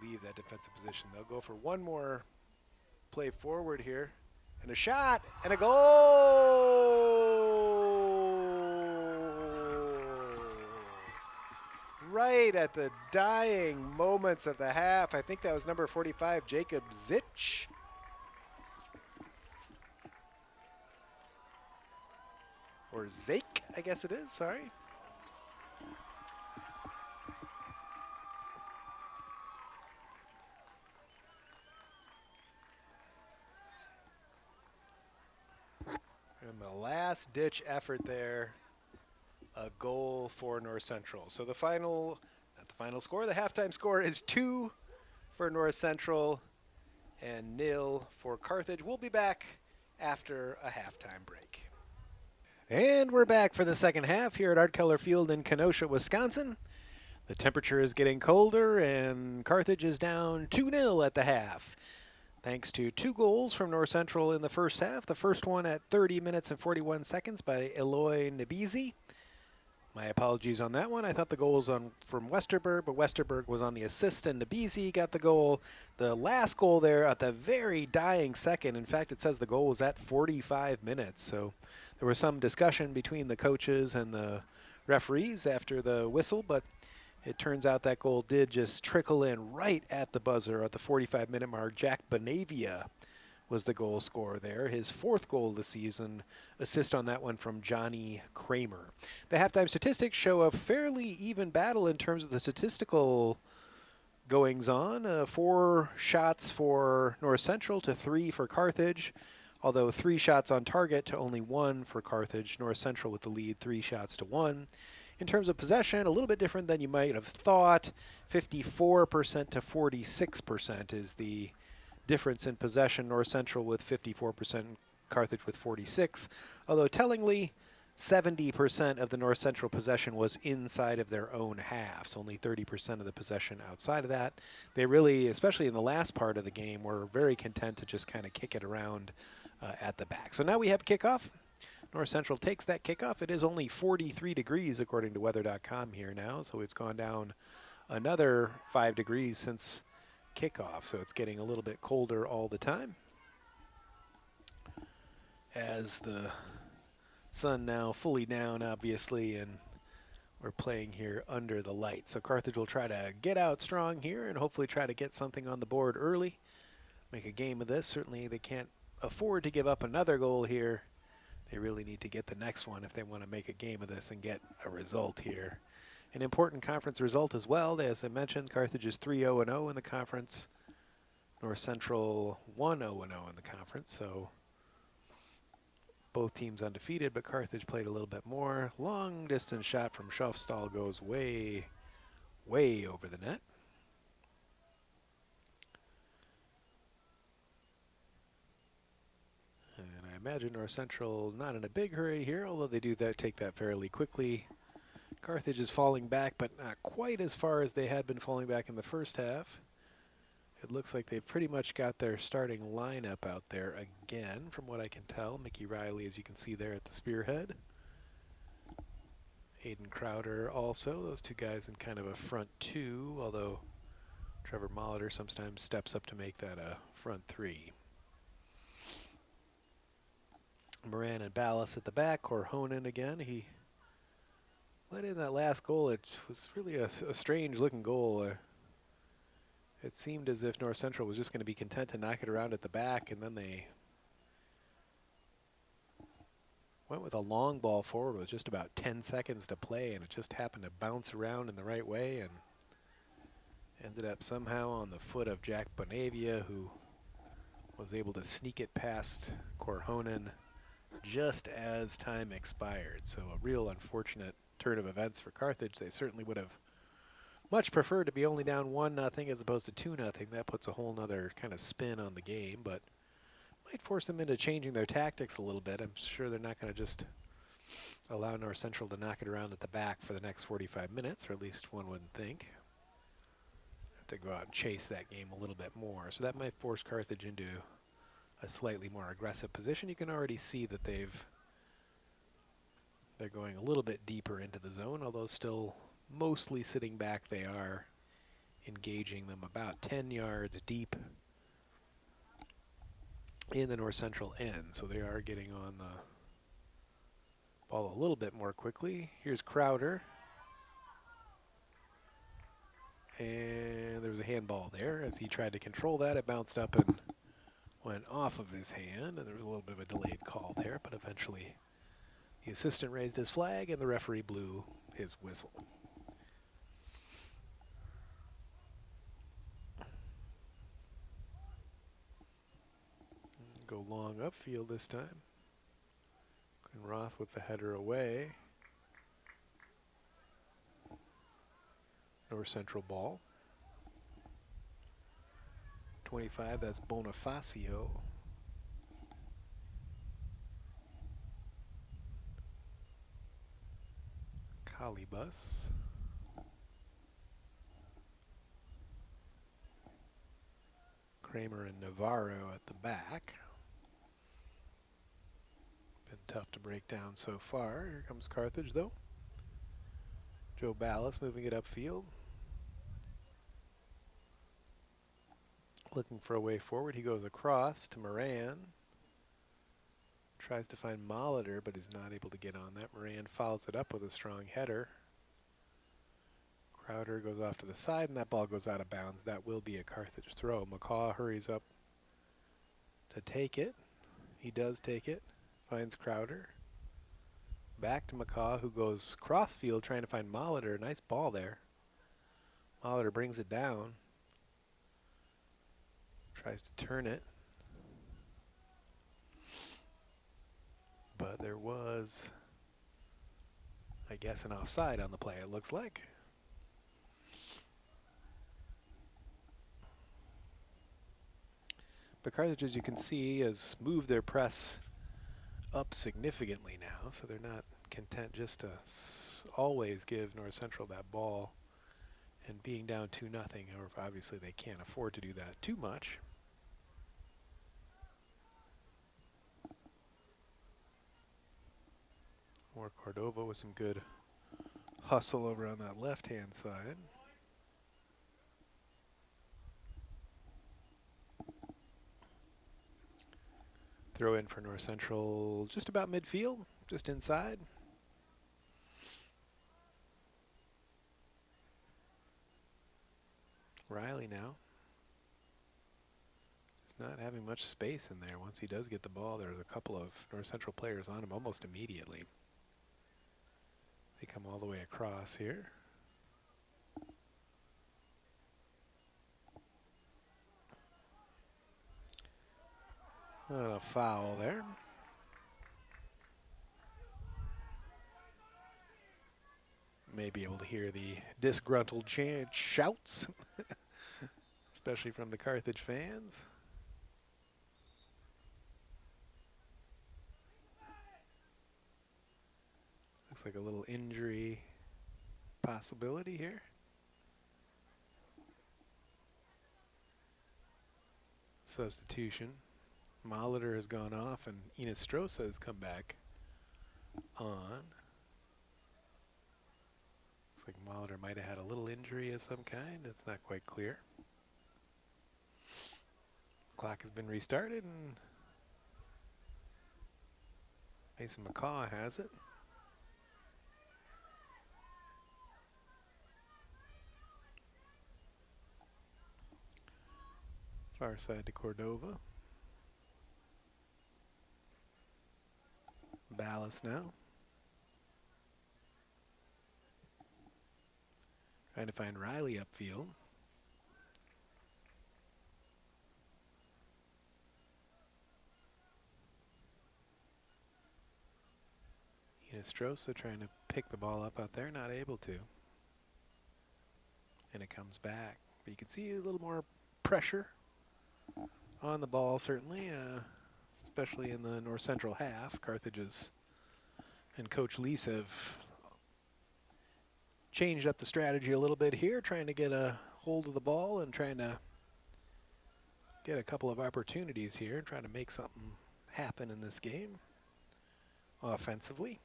leave that defensive position. They'll go for one more play forward here, and a shot, and a goal! Right at the dying moments of the half. I think that was number 45, Jacob Zich. Or Zake, I guess it is, sorry. And the last ditch effort there, a goal for North Central. So the final, not the final score, the halftime score is 2 for North Central and 0 for Carthage. We'll be back after a halftime break. And we're back for the second half here at Keller Field in Kenosha, Wisconsin. The temperature is getting colder, and Carthage is down 2-0 at the half, thanks to 2 goals from North Central in the first half. The first one at 30 minutes and 41 seconds by Eloy Nabizi. My apologies on that one. I thought the goal was from Westerberg, but Westerberg was on the assist, and Nabizi got the goal. The last goal there at the very dying second. In fact, it says the goal was at 45 minutes, so there was some discussion between the coaches and the referees after the whistle, but it turns out that goal did just trickle in right at the buzzer at the 45-minute mark. Jack Bonavia was the goal scorer there, his 4th goal of the season, assist on that one from Johnny Kramer. The halftime statistics show a fairly even battle in terms of the statistical goings-on. 4 shots for North Central to 3 for Carthage, although 3 shots on target to only 1 for Carthage. North Central with the lead, 3 shots to 1. In terms of possession, a little bit different than you might have thought. 54% to 46% is the difference in possession. North Central with 54%, Carthage with 46%. Although tellingly, 70% of the North Central possession was inside of their own halves, only 30% of the possession outside of that. They really, especially in the last part of the game, were very content to just kind of kick it around at the back. So now we have kickoff. North Central takes that kickoff. It is only 43 degrees according to weather.com here now, so it's gone down another 5 degrees since kickoff, so it's getting a little bit colder all the time as the sun now fully down, obviously, and we're playing here under the light. So Carthage will try to get out strong here and hopefully try to get something on the board early, make a game of this. Certainly they can't afford to give up another goal here. They really need to get the next one if they want to make a game of this and get a result here. An important conference result as well. As I mentioned, Carthage is 3-0-0 in the conference. North Central 1-0-0 in the conference, so both teams undefeated, but Carthage played a little bit more. Long distance shot from Schofstall goes way, way over the net. And I imagine North Central not in a big hurry here, although they do take that fairly quickly. Carthage is falling back, but not quite as far as they had been falling back in the first half. It looks like they've pretty much got their starting lineup out there again, from what I can tell. Mickey Riley, as you can see there at the spearhead. Aiden Crowder also. Those 2 guys in kind of a front 2, although Trevor Molitor sometimes steps up to make that a front 3. Moran and Ballas at the back. Corhonen again. He let in that last goal. It was really a strange-looking goal. It seemed as if North Central was just going to be content to knock it around at the back, and then they went with a long ball forward with just about 10 seconds to play, and it just happened to bounce around in the right way and ended up somehow on the foot of Jack Bonavia, who was able to sneak it past Corhonen just as time expired. So a real unfortunate turn of events for Carthage. They certainly would have much preferred to be only down 1-0 as opposed to 2-0. That puts a whole nother kind of spin on the game, but might force them into changing their tactics a little bit. I'm sure they're not going to just allow North Central to knock it around at the back for the next 45 minutes, or at least one wouldn't think. Have to go out and chase that game a little bit more. So that might force Carthage into a slightly more aggressive position. You can already see that they're going a little bit deeper into the zone, although still mostly sitting back. They are engaging them about 10 yards deep in the North Central end, so they are getting on the ball a little bit more quickly. Here's Crowder, and there was a handball there. As he tried to control that, it bounced up and went off of his hand, and there was a little bit of a delayed call there, but eventually the assistant raised his flag and the referee blew his whistle. Go long upfield this time. Roth with the header away. North Central ball. 25, that's Bonifacio. Calibus. Kramer and Navarro at the back. Been tough to break down so far. Here comes Carthage, though. Joe Ballas moving it upfield. Looking for a way forward. He goes across to Moran. Tries to find Molitor, but is not able to get on that. Moran follows it up with a strong header. Crowder goes off to the side, and that ball goes out of bounds. That will be a Carthage throw. McCaw hurries up to take it. He does take it. Finds Crowder. Back to McCaw, who goes crossfield trying to find Molitor. Nice ball there. Molitor brings it down. Tries to turn it. But there was, I guess, an offside on the play, it looks like. But Carthage, as you can see, has moved their press up significantly now, so they're not content just to always give North Central that ball. And being down 2-0, however, obviously they can't afford to do that too much. Or Cordova with some good hustle over on that left-hand side. Throw in for North Central just about midfield, just inside. Riley now. He's not having much space in there. Once he does get the ball, there's a couple of North Central players on him almost immediately. They come all the way across here. A foul there. May be able to hear the disgruntled shouts, especially from the Carthage fans. Looks like a little injury possibility here. Substitution. Molitor has gone off and Inestrosa has come back on. Looks like Molitor might have had a little injury of some kind. It's not quite clear. Clock has been restarted and Mason McCaw has it. Far side to Cordova. Ballas now. Trying to find Riley upfield. Nostrosa trying to pick the ball up out there, not able to. And it comes back. But you can see a little more pressure on the ball, certainly, especially in the North Central half. Carthage's and Coach Lease have changed up the strategy a little bit here, trying to get a hold of the ball and trying to get a couple of opportunities here, trying to make something happen in this game offensively.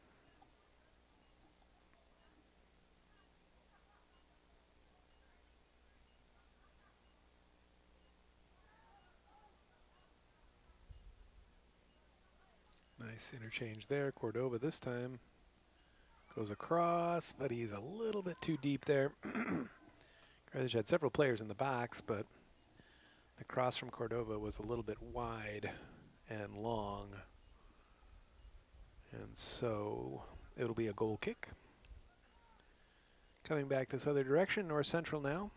Nice interchange there. Cordova this time goes across, but he's a little bit too deep there. Carthage had several players in the box, but the cross from Cordova was a little bit wide and long. And so it'll be a goal kick. Coming back this other direction, North Central now.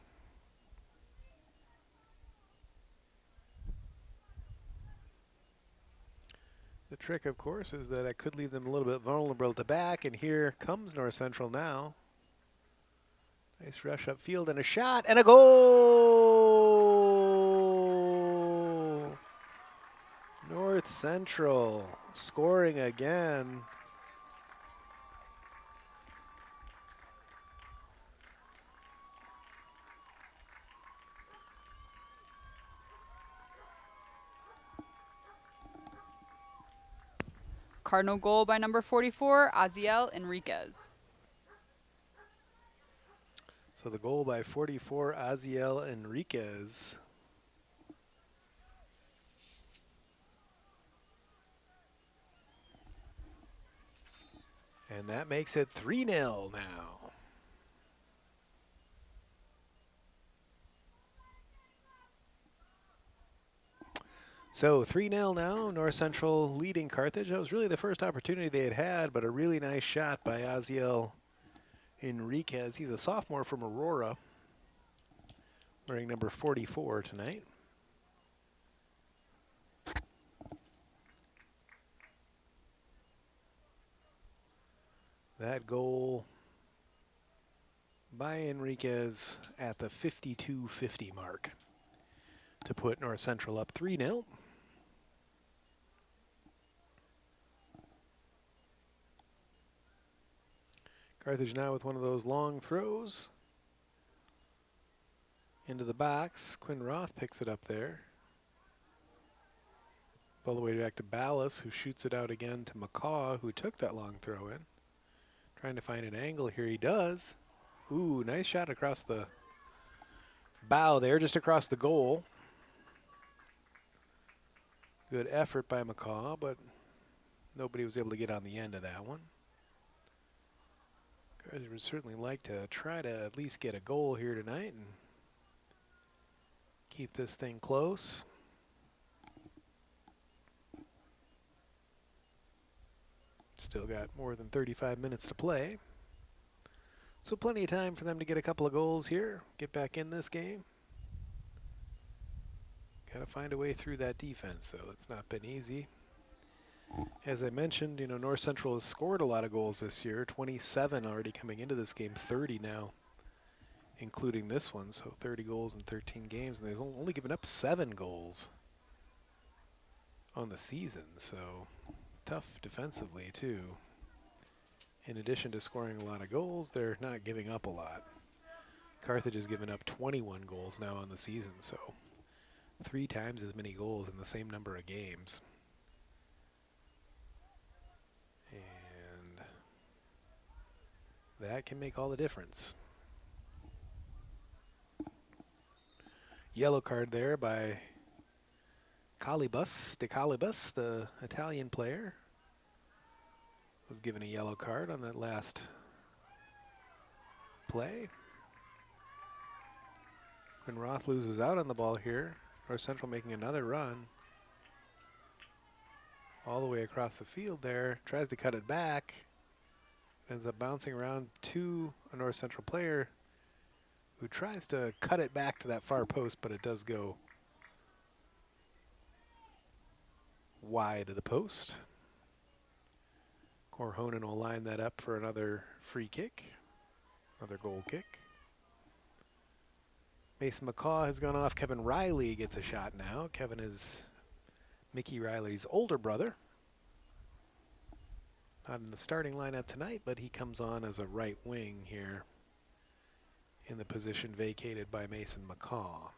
The trick, of course, is that I could leave them a little bit vulnerable at the back, and here comes North Central now. Nice rush upfield and a shot and a goal! North Central scoring again. Cardinal goal by number 44, Aziel Enriquez. So the goal by 44, Aziel Enriquez. And that makes it 3-0 now. So 3-0 now, North Central leading Carthage. That was really the first opportunity they had, but a really nice shot by Aziel Enriquez. He's a sophomore from Aurora, wearing number 44 tonight. That goal by Enriquez at the 52-50 mark to put North Central up 3-0. Carthage now with one of those long throws into the box. Quinn Roth picks it up there. All the way back to Ballas, who shoots it out again to McCaw, who took that long throw in. Trying to find an angle here. He does. Ooh, nice shot across the bow there, just across the goal. Good effort by McCaw, but nobody was able to get on the end of that one. Guys would certainly like to try to at least get a goal here tonight and keep this thing close. Still got more than 35 minutes to play. So plenty of time for them to get a couple of goals here, get back in this game. Got to find a way through that defense, though. It's not been easy. As I mentioned, you know, North Central has scored a lot of goals this year, 27 already coming into this game, 30 now, including this one. So 30 goals in 13 games, and they've only given up 7 goals on the season. So tough defensively, too. In addition to scoring a lot of goals, they're not giving up a lot. Carthage has given up 21 goals now on the season, so 3 times as many goals in the same number of games. And that can make all the difference. Yellow card there by Calibus, De Calibus, the Italian player. Was given a yellow card on that last play. When Roth loses out on the ball here, North Central making another run. All the way across the field there, tries to cut it back. Ends up bouncing around to a North Central player who tries to cut it back to that far post, but it does go wide of the post. Corhonen will line that up for another free kick, another goal kick. Mason McCaw has gone off. Kevin Riley gets a shot now. Kevin is Mickey Riley's older brother. Not in the starting lineup tonight, but he comes on as a right wing here in the position vacated by Mason McCaw.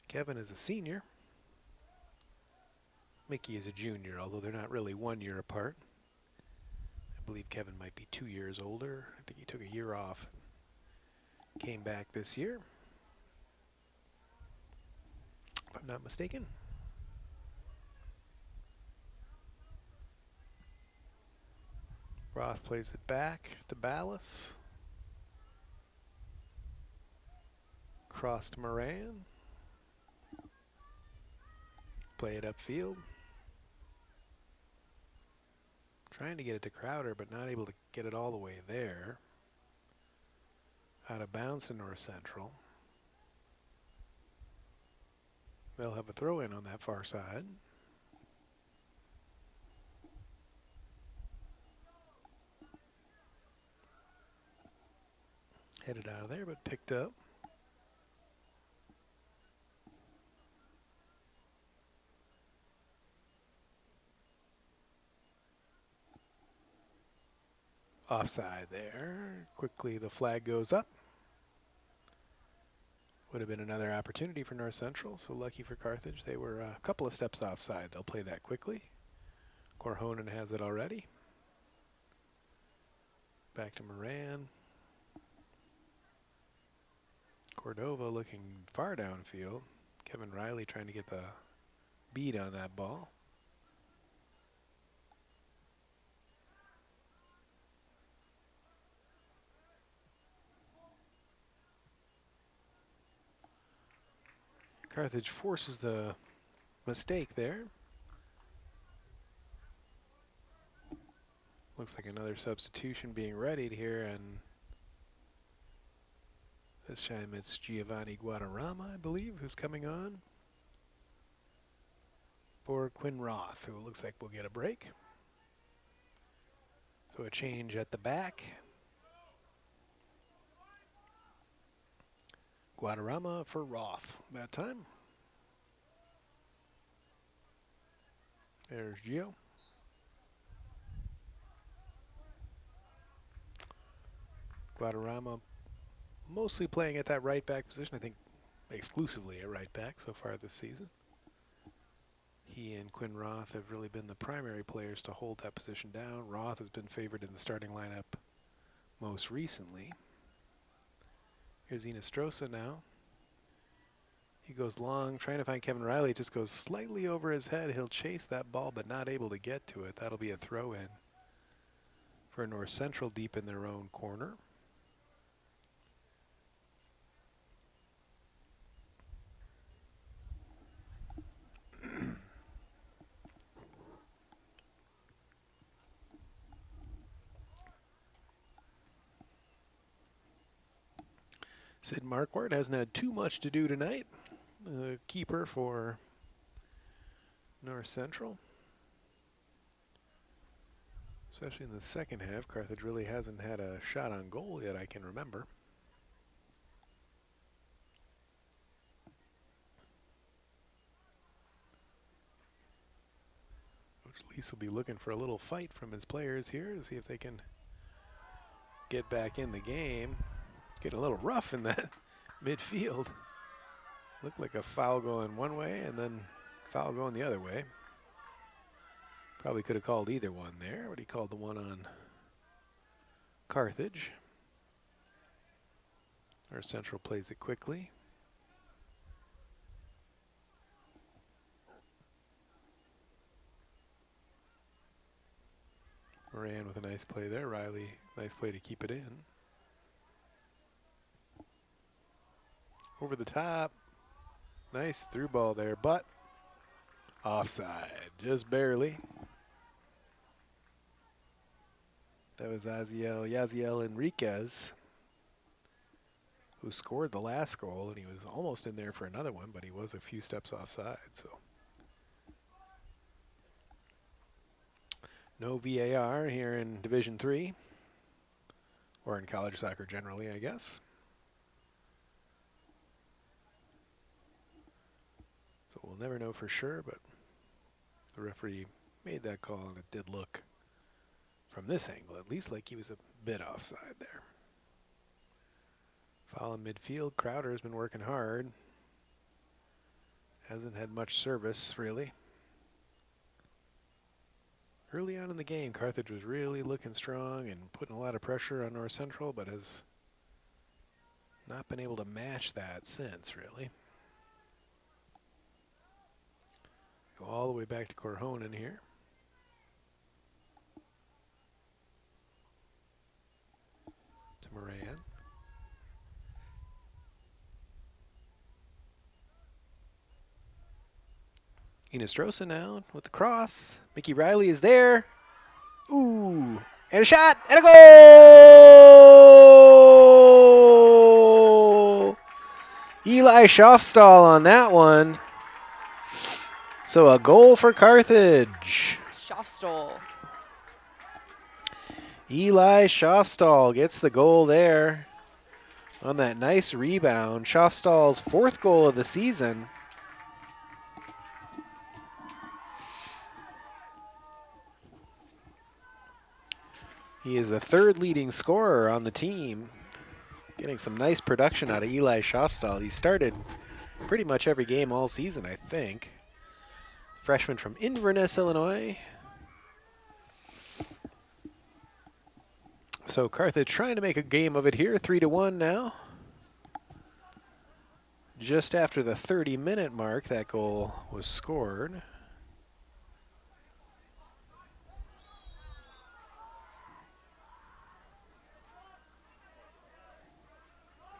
Kevin is a senior. Mickey is a junior, although they're not really 1 year apart. I believe Kevin might be 2 years older. I think he took a year off. Came back this year, if I'm not mistaken. Roth plays it back to Ballas. Cross to Moran. Play it upfield. Trying to get it to Crowder, but not able to get it all the way there. Out of bounds to North Central. They'll have a throw in on that far side. Headed out of there, but picked up. Offside there. Quickly the flag goes up. Would have been another opportunity for North Central, so lucky for Carthage. They were a couple of steps offside. They'll play that quickly. Corhonen has it already. Back to Moran. Cordova looking far downfield. Kevin Riley trying to get the beat on that ball. Carthage forces the mistake there. Looks like another substitution being readied here, and this time it's Giovanni Guadarrama, I believe, who's coming on for Quinn Roth, who looks like will get a break. So a change at the back. Guadarrama for Roth that time. There's Gio. Guadarrama mostly playing at that right back position, I think exclusively at right back so far this season. He and Quinn Roth have really been the primary players to hold that position down. Roth has been favored in the starting lineup most recently. Here's Inostroza now. He goes long, trying to find Kevin Riley. Just goes slightly over his head. He'll chase that ball, but not able to get to it. That'll be a throw in for North Central deep in their own corner. Sid Marquardt hasn't had too much to do tonight. The keeper for North Central. Especially in the second half, Carthage really hasn't had a shot on goal yet, I can remember. Coach Lease will be looking for a little fight from his players here to see if they can get back in the game. It's getting a little rough in that midfield. Looked like a foul going one way and then foul going the other way. Probably could have called either one there, but he called the one on Carthage. Our Central plays it quickly. Moran with a nice play there. Riley, nice play to keep it in. Over the top. Nice through ball there, but offside, just barely. That was Yaziel Enriquez, who scored the last goal, and he was almost in there for another one, but he was a few steps offside. So No VAR here in Division III, or in college soccer generally, I guess. So we'll never know for sure, but the referee made that call, and it did look, from this angle at least, like he was a bit offside there. Foul in midfield. Crowder's been working hard. Hasn't had much service, really. Early on in the game, Carthage was really looking strong and putting a lot of pressure on North Central, but has not been able to match that since, really. Go all the way back to Corhonen here. To Moran. Enostrosa now with the cross. Mickey Riley is there. Ooh. And a shot. And a goal! Eli Schaufstall on that one. So a goal for Carthage. Schaufstall. Eli Schaufstall gets the goal there on that nice rebound. Schaufstall's 4th goal of the season. He is the 3rd leading scorer on the team. Getting some nice production out of Eli Schaufstall. He started pretty much every game all season, I think. Freshman from Inverness, Illinois. So Carthage trying to make a game of it here, 3-1 now. Just after the 30-minute mark, that goal was scored.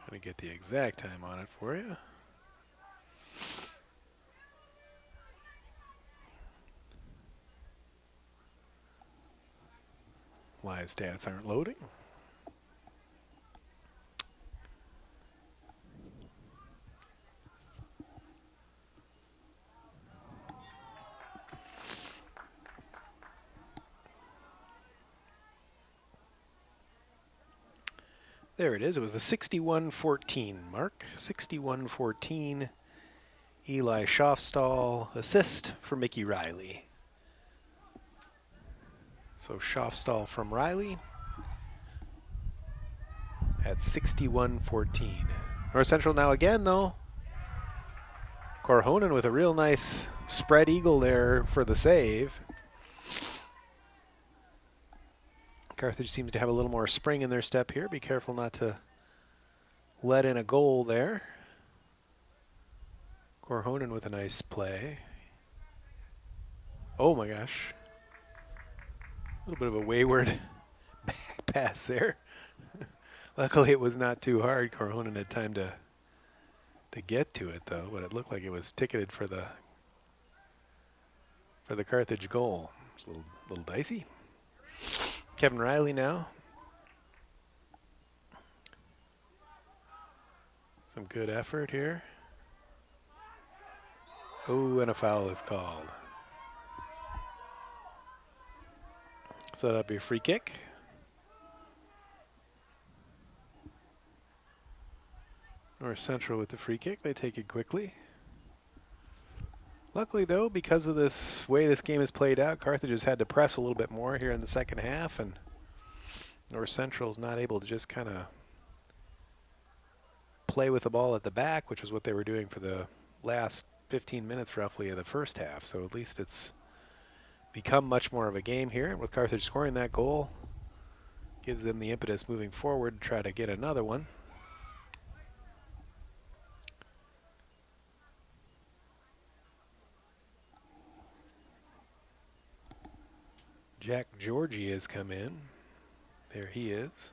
Going to get the exact time on it for you. Live stats aren't loading. There it is. It was the 61-14 mark. 61-14. Eli Schaufstall assist for Mickey Riley. So Schaufstall from Riley at 61-14. North Central now again, though. Corhonen with a real nice spread eagle there for the save. Carthage seems to have a little more spring in their step here. Be careful not to let in a goal there. Corhonen with a nice play. Oh my gosh. A little bit of a wayward back pass there. Luckily it was not too hard. Corhonen had time to get to it though, but it looked like it was ticketed for the Carthage goal. It's a little dicey. Kevin Riley now. Some good effort here. Oh, and a foul is called. So that'll be a free kick. North Central with the free kick. They take it quickly. Luckily, though, because of this way this game has played out, Carthage has had to press a little bit more here in the second half, and North Central is not able to just kind of play with the ball at the back, which was what they were doing for the last 15 minutes roughly of the first half. So at least it's become much more of a game here. And with Carthage scoring that goal, gives them the impetus moving forward to try to get another one. Jack Georgie has come in. There he is.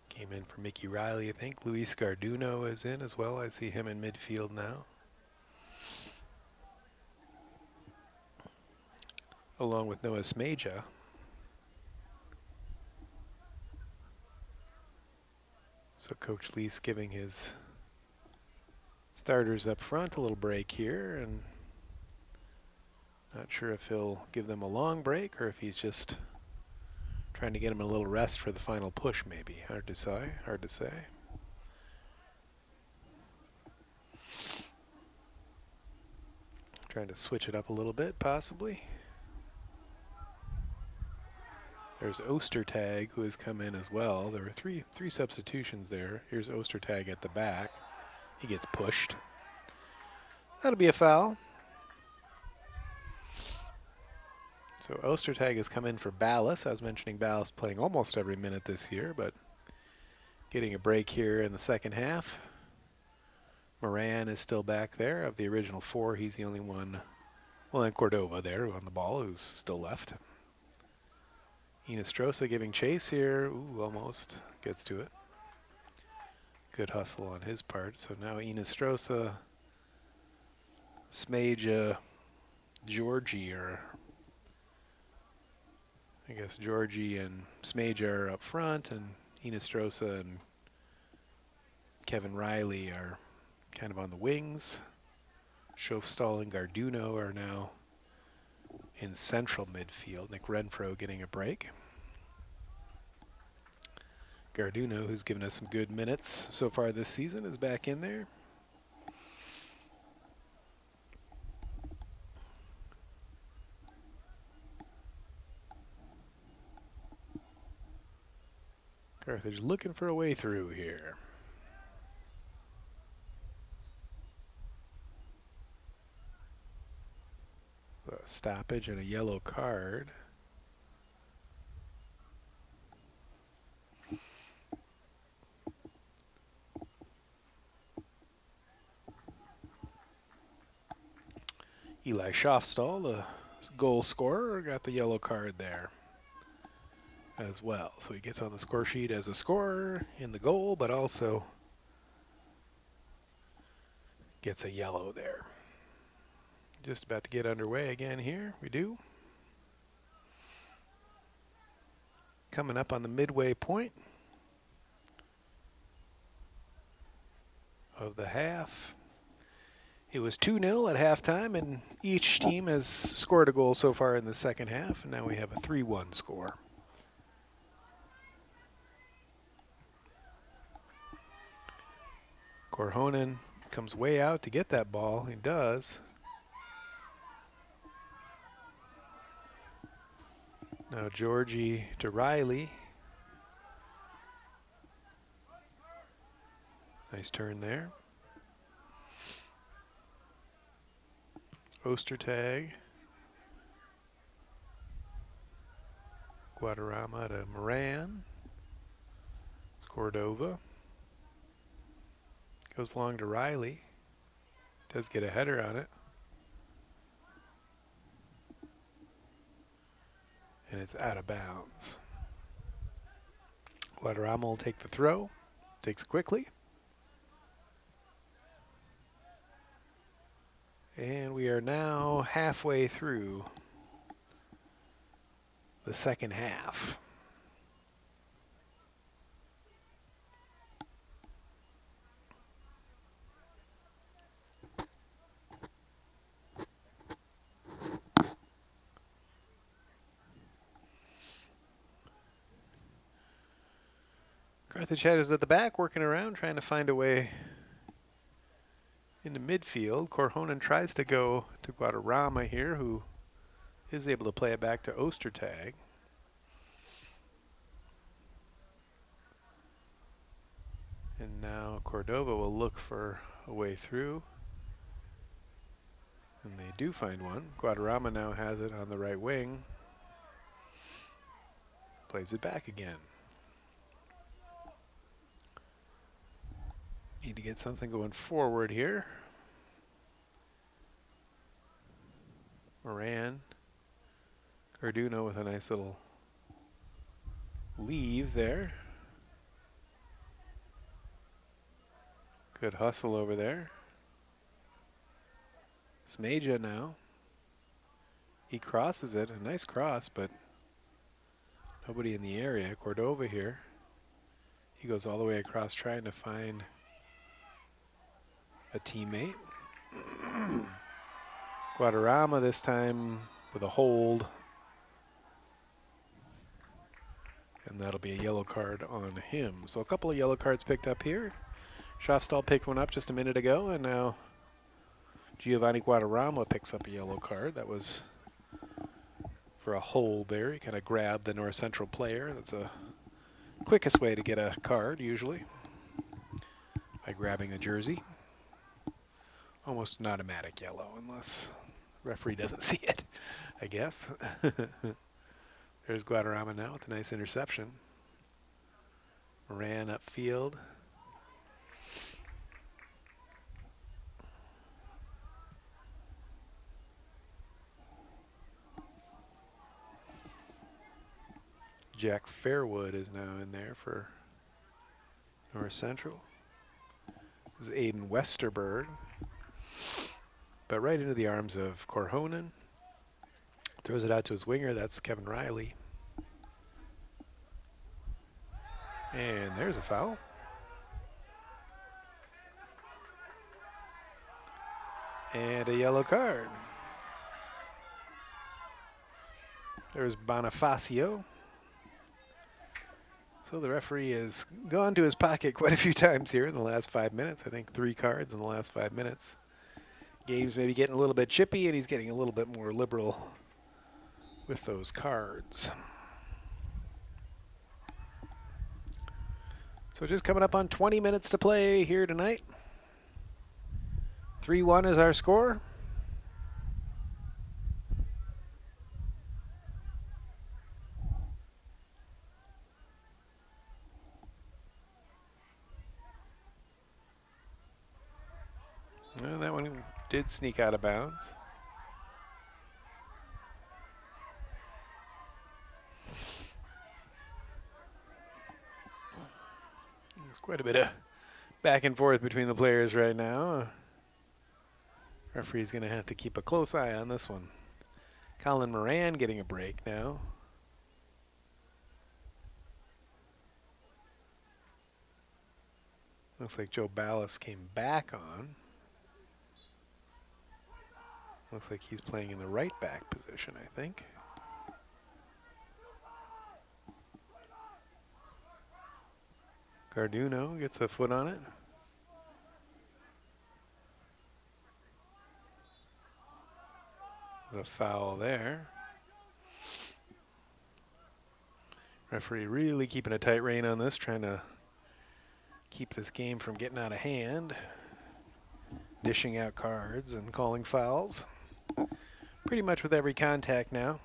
Came in for Mickey Riley, I think. Luis Garduno is in as well. I see him in midfield now. Along with Noah Smeja. So Coach Lease giving his starters up front a little break here, and Not sure if he'll give them a long break or if he's just trying to get him a little rest for the final push, maybe. Hard to say. Hard to say. Trying to switch it up a little bit, possibly. There's Ostertag, who has come in as well. There were three substitutions there. Here's Ostertag at the back. He gets pushed. That'll be a foul. So Ostertag has come in for Ballas. I was mentioning Ballas playing almost every minute this year, but getting a break here in the second half. Moran is still back there. Of the original four, he's the only one. Well, and Cordova there on the ball, who's still left. Inestrosa giving chase here. Ooh, almost gets to it. Good hustle on his part. So now Inestrosa, Smaja, Georgie are, I guess Georgie and Smaja are up front, and Inestrosa and Kevin Riley are kind of on the wings. Schofstall and Garduno are now in central midfield. Nick Renfro getting a break. Garduno, who's given us some good minutes so far this season, is back in there. Carthage looking for a way through here. A stoppage and a yellow card. Eli Schofstall, the goal scorer, got the yellow card there as well. So he gets on the score sheet as a scorer in the goal, but also gets a yellow there. Just about to get underway again here. We do. Coming up on the midway point of the half. It was 2-0 at halftime, and each team has scored a goal so far in the second half, and now we have a 3-1 score. Korhonen comes way out to get that ball. He does. Now Georgie to Riley. Nice turn there. Ostertag. Guadarrama to Moran. It's Cordova. Goes long to Riley. Does get a header on it. And it's out of bounds. Guadarrama will take the throw. Takes quickly. And we are now halfway through the second half. Carthage is at the back, working around, trying to find a way into midfield. Korhonen tries to go to Guadarrama here, who is able to play it back to Ostertag. And now Cordova will look for a way through. And they do find one. Guadarrama now has it on the right wing. Plays it back again. Need to get something going forward here. Moran. Garduno with a nice little leave there. Good hustle over there. Smaja now. He crosses it. A nice cross, but nobody in the area. Cordova here. He goes all the way across trying to find a teammate. Guadarrama this time with a hold. And that'll be a yellow card on him. So a couple of yellow cards picked up here. Schafstall picked one up just a minute ago, and now Giovanni Guadarrama picks up a yellow card. That was for a hold there. He kind of grabbed the North Central player. That's a quickest way to get a card, usually, by grabbing a jersey. Almost an automatic yellow, unless the referee doesn't see it, I guess. There's Guadarrama now with a nice interception. Ran upfield. Jack Fairwood is now in there for North Central. This is Aiden Westerberg. But right into the arms of Korhonen. Throws it out to his winger. That's Kevin Riley. And there's a foul. And a yellow card. There's Bonifacio. So the referee has gone to his pocket quite a few times here in the last 5 minutes. I think 3 cards in the last 5 minutes. Game's maybe getting a little bit chippy, and he's getting a little bit more liberal with those cards. So just coming up on 20 minutes to play here tonight. 3-1 is our score. Well, that one did sneak out of bounds. There's quite a bit of back and forth between the players right now. Referee's going to have to keep a close eye on this one. Colin Moran getting a break now. Looks like Joe Ballas came back on. Looks like he's playing in the right back position, I think. Garduno gets a foot on it. The foul there. Referee really keeping a tight rein on this, trying to keep this game from getting out of hand. Dishing out cards and calling fouls. Pretty much with every contact now.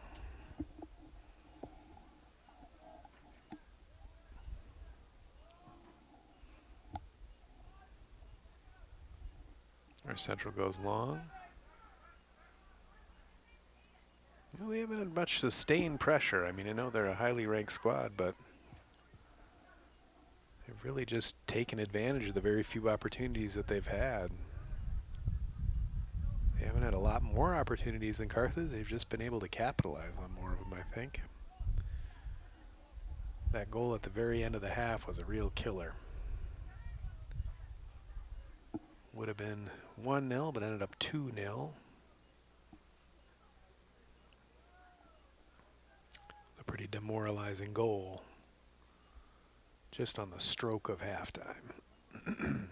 Our Central goes long. Well, they haven't had much sustained pressure. I mean, I know they're a highly ranked squad, but they've really just taken advantage of the very few opportunities that they've had. They haven't had a lot more opportunities than Carthage. They've just been able to capitalize on more of them, I think. That goal at the very end of the half was a real killer. Would have been 1-0, but ended up 2-0. A pretty demoralizing goal. Just on the stroke of halftime.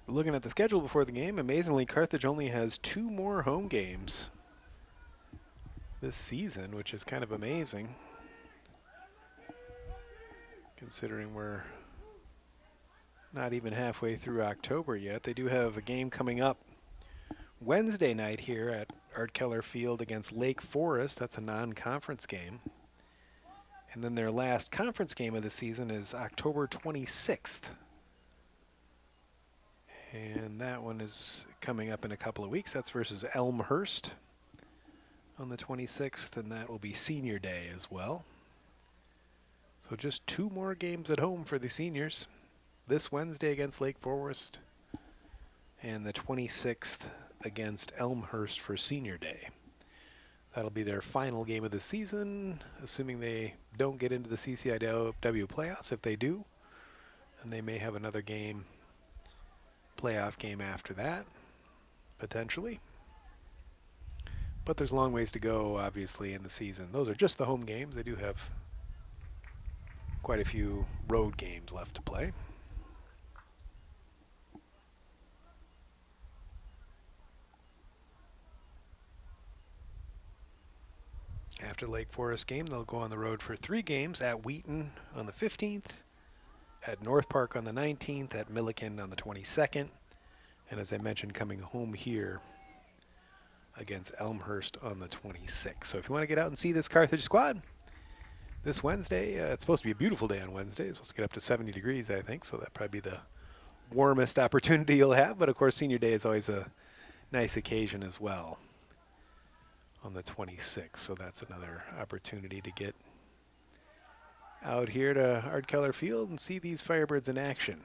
Looking at the schedule before the game, amazingly, Carthage only has 2 more home games this season, which is kind of amazing, considering we're not even halfway through October yet. They do have a game coming up Wednesday night here at Art Keller Field against Lake Forest. That's a non-conference game. And then their last conference game of the season is October 26th. And that one is coming up in a couple of weeks. That's versus Elmhurst on the 26th, and that will be senior day as well. So just 2 more games at home for the seniors. This Wednesday against Lake Forest, and the 26th against Elmhurst for Senior Day. That'll be their final game of the season, assuming they don't get into the CCIW playoffs. If they do, and they may have another game, playoff game after that, potentially. But there's a long ways to go, obviously, in the season. Those are just the home games. They do have quite a few road games left to play. After Lake Forest game, they'll go on the road for 3 games at Wheaton on the 15th, at North Park on the 19th, at Milliken on the 22nd, and as I mentioned, coming home here against Elmhurst on the 26th. So if you want to get out and see this Carthage squad this Wednesday, it's supposed to be a beautiful day on Wednesday. It's supposed to get up to 70 degrees, I think, so that'll probably be the warmest opportunity you'll have. But of course, Senior Day is always a nice occasion as well on the 26th, so that's another opportunity to get out here to Art Keller Field and see these Firebirds in action.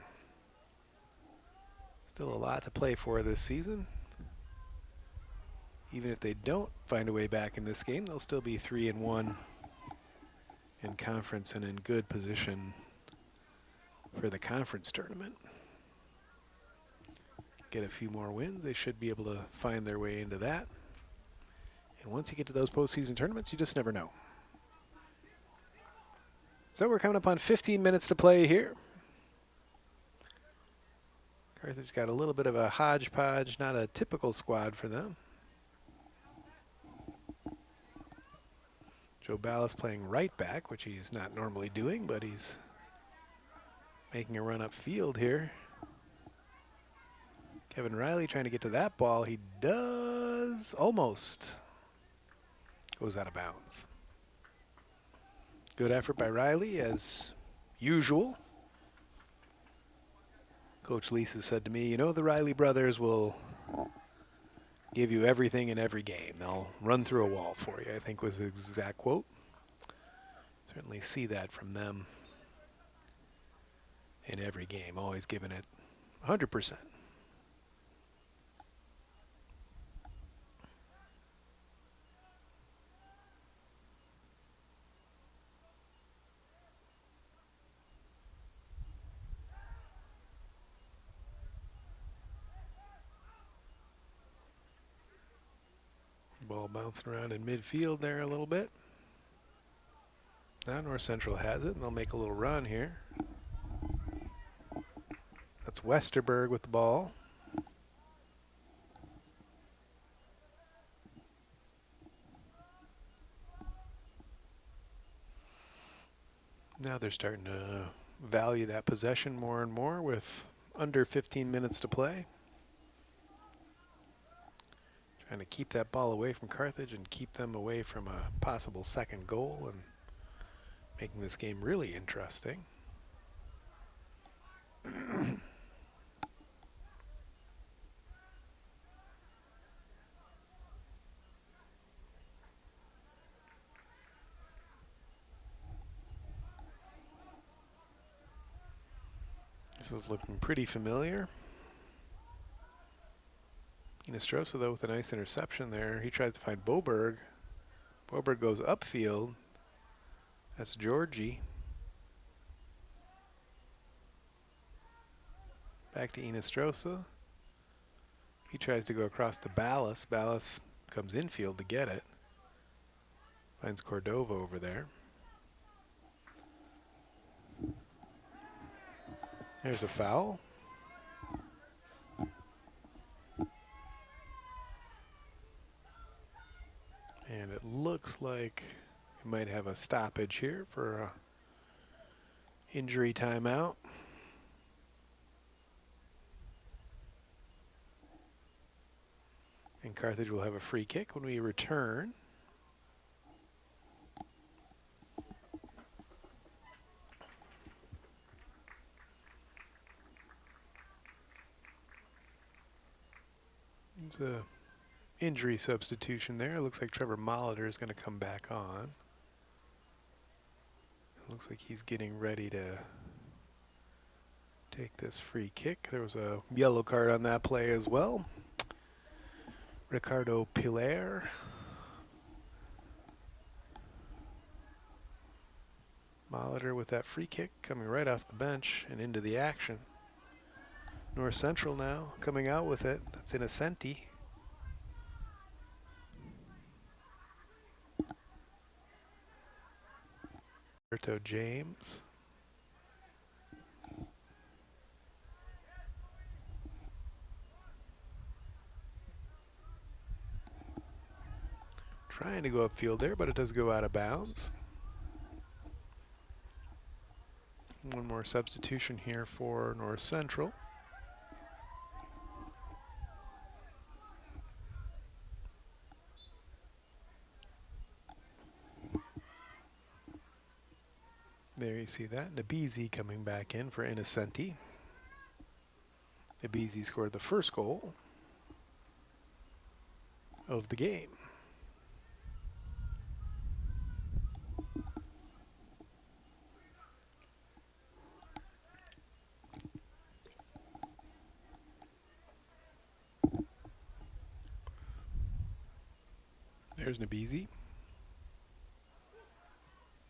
Still a lot to play for this season. Even if they don't find a way back in this game, they'll still be 3-1 in conference and in good position for the conference tournament. Get a few more wins, they should be able to find their way into that. And once you get to those postseason tournaments, you just never know. So we're coming up on 15 minutes to play here. Carthage got a little bit of a hodgepodge, not a typical squad for them. Joe Ballas playing right back, which he's not normally doing, but he's making a run upfield here. Kevin Riley trying to get to that ball. He does almost. Goes out of bounds. Good effort by Riley, as usual. Coach Lisa said to me, you know, the Riley brothers will give you everything in every game. They'll run through a wall for you, I think was the exact quote. Certainly see that from them in every game, always giving it 100%. Ball bouncing around in midfield there a little bit. Now North Central has it, and they'll make a little run here. That's Westerberg with the ball. Now they're starting to value that possession more and more with under 15 minutes to play. Trying to keep that ball away from Carthage and keep them away from a possible second goal and making this game really interesting. This is looking pretty familiar. Nostrosa, though, with a nice interception there. He tries to find Boberg. Boberg goes upfield. That's Georgie. Back to Nostrosa. He tries to go across to Ballas. Ballas comes infield to get it. Finds Cordova over there. There's a foul. And it looks like we might have a stoppage here for a injury timeout. And Carthage will have a free kick when we return. It's a injury substitution there. It looks like Trevor Molitor is going to come back on. It looks like he's getting ready to take this free kick. There was a yellow card on that play as well. Ricardo Pilar. Molitor with that free kick coming right off the bench and into the action. North Central now coming out with it. That's Innocenti. Roberto James. Trying to go upfield there, but it does go out of bounds. One more substitution here for North Central. There you see that. Nabizi coming back in for Innocenti. Nabizi scored the first goal of the game. There's Nabizi.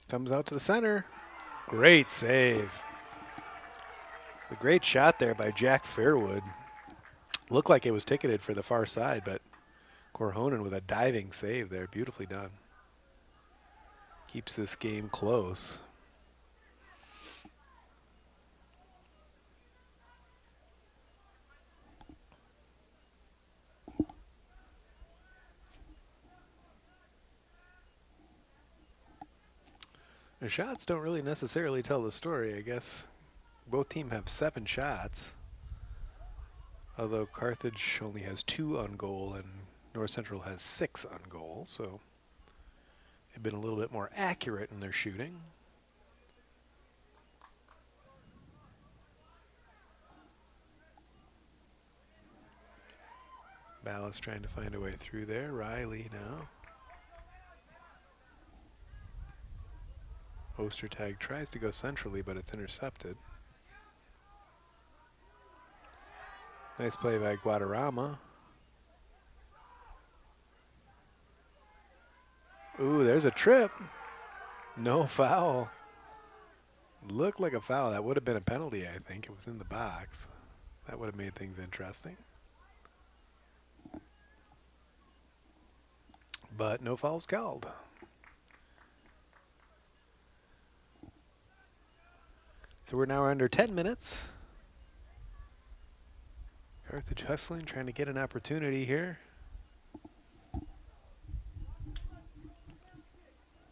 Comes out to the center. Great save. A great shot there by Jack Fairwood. Looked like it was ticketed for the far side, but Korhonen with a diving save there. Beautifully done. Keeps this game close. The shots don't really necessarily tell the story, I guess. Both teams have 7 shots, although Carthage only has 2 on goal and North Central has 6 on goal, so they've been a little bit more accurate in their shooting. Ballas trying to find a way through there. Riley now. Ostertag tries to go centrally, but it's intercepted. Nice play by Guadarrama. Ooh, there's a trip. No foul. Looked like a foul. That would have been a penalty, I think. It was in the box. That would have made things interesting. But no fouls called. So we're now under 10 minutes. Carthage hustling, trying to get an opportunity here.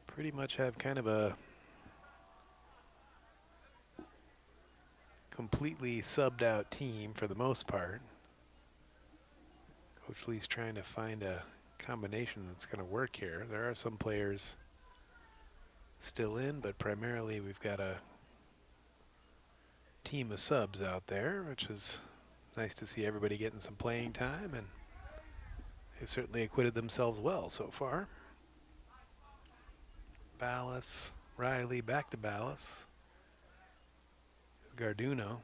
Pretty much have kind of a completely subbed out team for the most part. Coach Lee's trying to find a combination that's going to work here. There are some players still in, but primarily we've got a team of subs out there, which is nice to see everybody getting some playing time, and they've certainly acquitted themselves well so far. Ballas, Riley, back to Ballas. Garduno.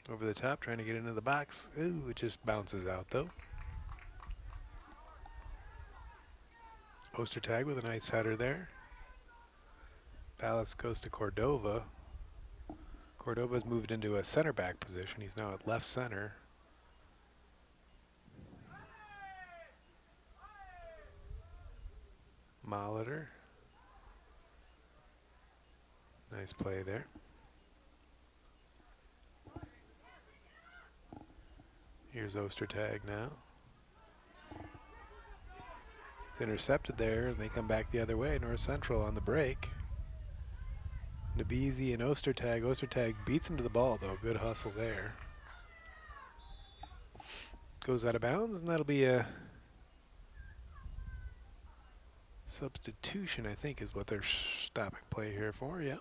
Over the top, trying to get into the box. Ooh, it just bounces out though. Ostertag with a nice header there. Ballas goes to Cordova. Cordova's moved into a center back position. He's now at left center. Molitor. Nice play there. Here's Ostertag now. It's intercepted there, and they come back the other way. North Central on the break. Nabizi and Ostertag. Ostertag beats him to the ball, though. Good hustle there. Goes out of bounds, and that'll be a substitution, I think, is what they're stopping play here for. Yep.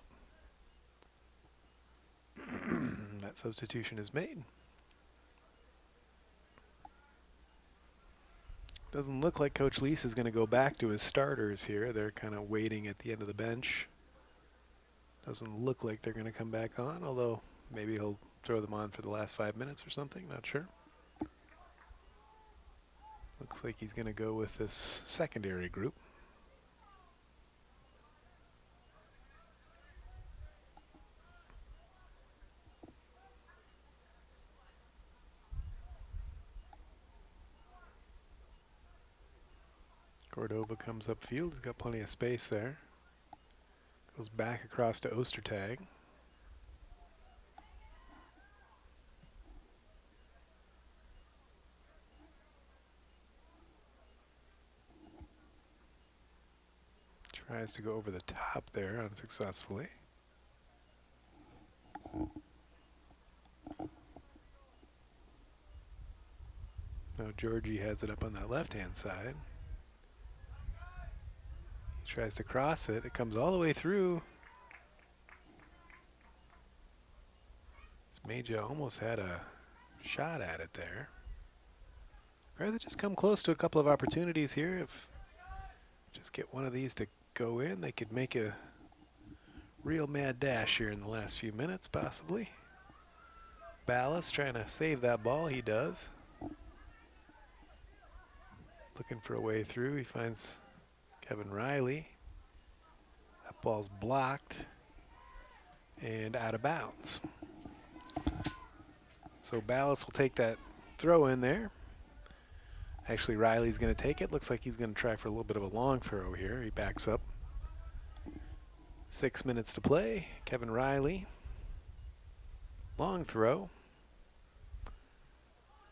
That substitution is made. Doesn't look like Coach Leese is going to go back to his starters here. They're kind of waiting at the end of the bench. Doesn't look like they're going to come back on, although maybe he'll throw them on for the last 5 minutes or something. Not sure. Looks like he's going to go with this secondary group. Cordova comes upfield. He's got plenty of space there. Goes back across to Ostertag. Tries to go over the top there unsuccessfully. Now Georgie has it up on that left-hand side. He tries to cross it. It comes all the way through. Major almost had a shot at it there. Rather just come close to a couple of opportunities here. If just get one of these to go in, they could make a real mad dash here in the last few minutes, possibly. Ballas trying to save that ball. He does. Looking for a way through. He finds Kevin Riley. That ball's blocked and out of bounds. So Ballas will take that throw in there. Actually, Riley's going to take it. Looks like he's going to try for a little bit of a long throw here. He backs up. 6 minutes to play. Kevin Riley. Long throw.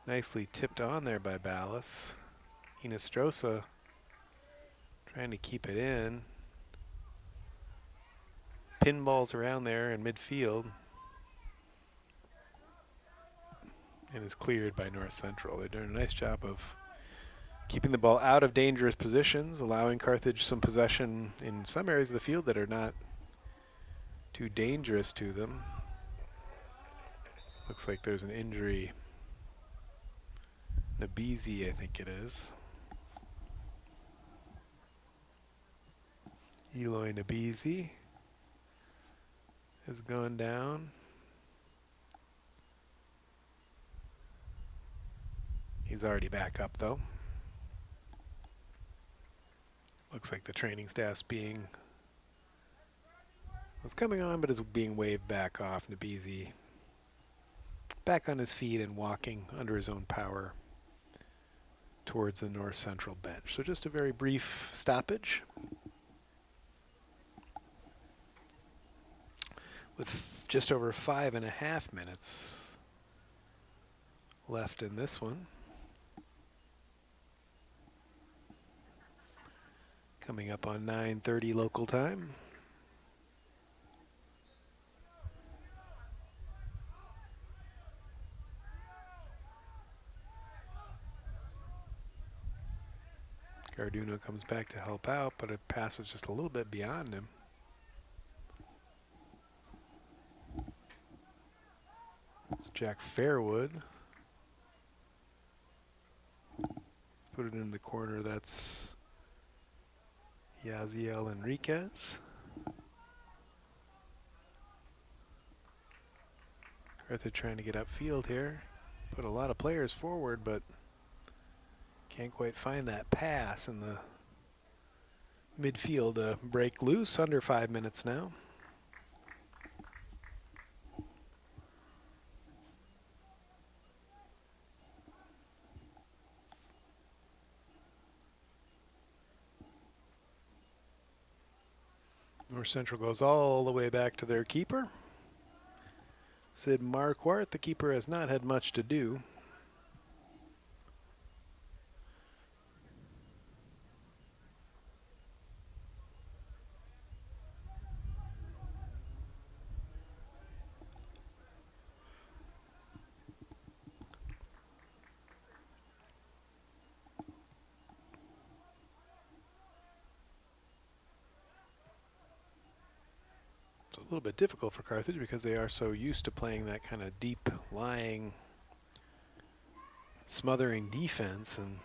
Nicely tipped on there by Ballas. Hinostroza trying to keep it in. Pinballs around there in midfield. And is cleared by North Central. They're doing a nice job of keeping the ball out of dangerous positions, allowing Carthage some possession in some areas of the field that are not too dangerous to them. Looks like there's an injury. Nabizi, I think it is. Eloy Nabizi has gone down. He's already back up, though. Looks like the training staff's was coming on, but is being waved back off. Nabizi back on his feet and walking under his own power towards the North Central bench. So just a very brief stoppage. With just over 5.5 minutes left in this one. Coming up on 9:30 local time. Garduno comes back to help out, but it passes just a little bit beyond him. It's Jack Fairwood. Put it in the corner. That's Yaziel Enriquez. Carthage trying to get upfield here. Put a lot of players forward, but can't quite find that pass in the midfield to break loose. Under 5 minutes now. North Central goes all the way back to their keeper. Sid Marquardt, the keeper, has not had much to do. It's a little bit difficult for Carthage because they are so used to playing that kind of deep lying, smothering defense, and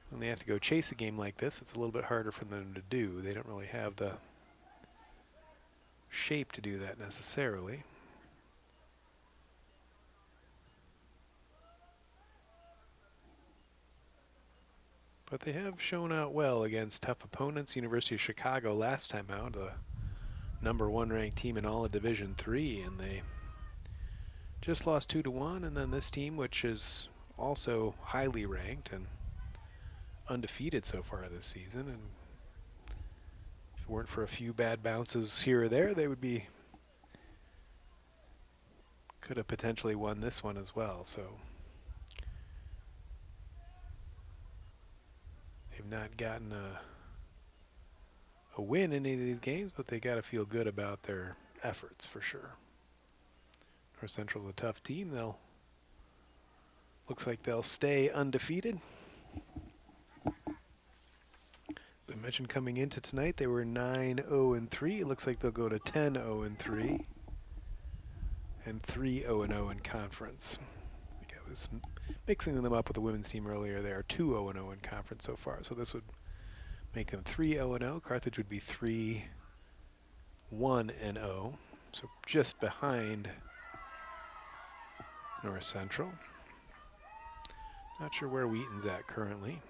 when they have to go chase a game like this, it's a little bit harder for them to do. They don't really have the shape to do that necessarily. But they have shown out well against tough opponents. University of Chicago last time out, the #1 ranked team in all of Division III, and they just lost 2-1. And then this team, which is also highly ranked and undefeated so far this season, and if it weren't for a few bad bounces here or there, they could have potentially won this one as well. So they've not gotten a win in any of these games, but they got to feel good about their efforts for sure. North Central's a tough team. Looks like they'll stay undefeated. I mentioned coming into tonight they were 9-0-3. It looks like they'll go to 10-0-3 and 3-0-0 in conference. I think I was mixing them up with the women's team earlier. They are 2-0-0 in conference so far, so this would make them 3-0-0. Carthage would be 3-1-0, so just behind North Central. Not sure where Wheaton's at currently,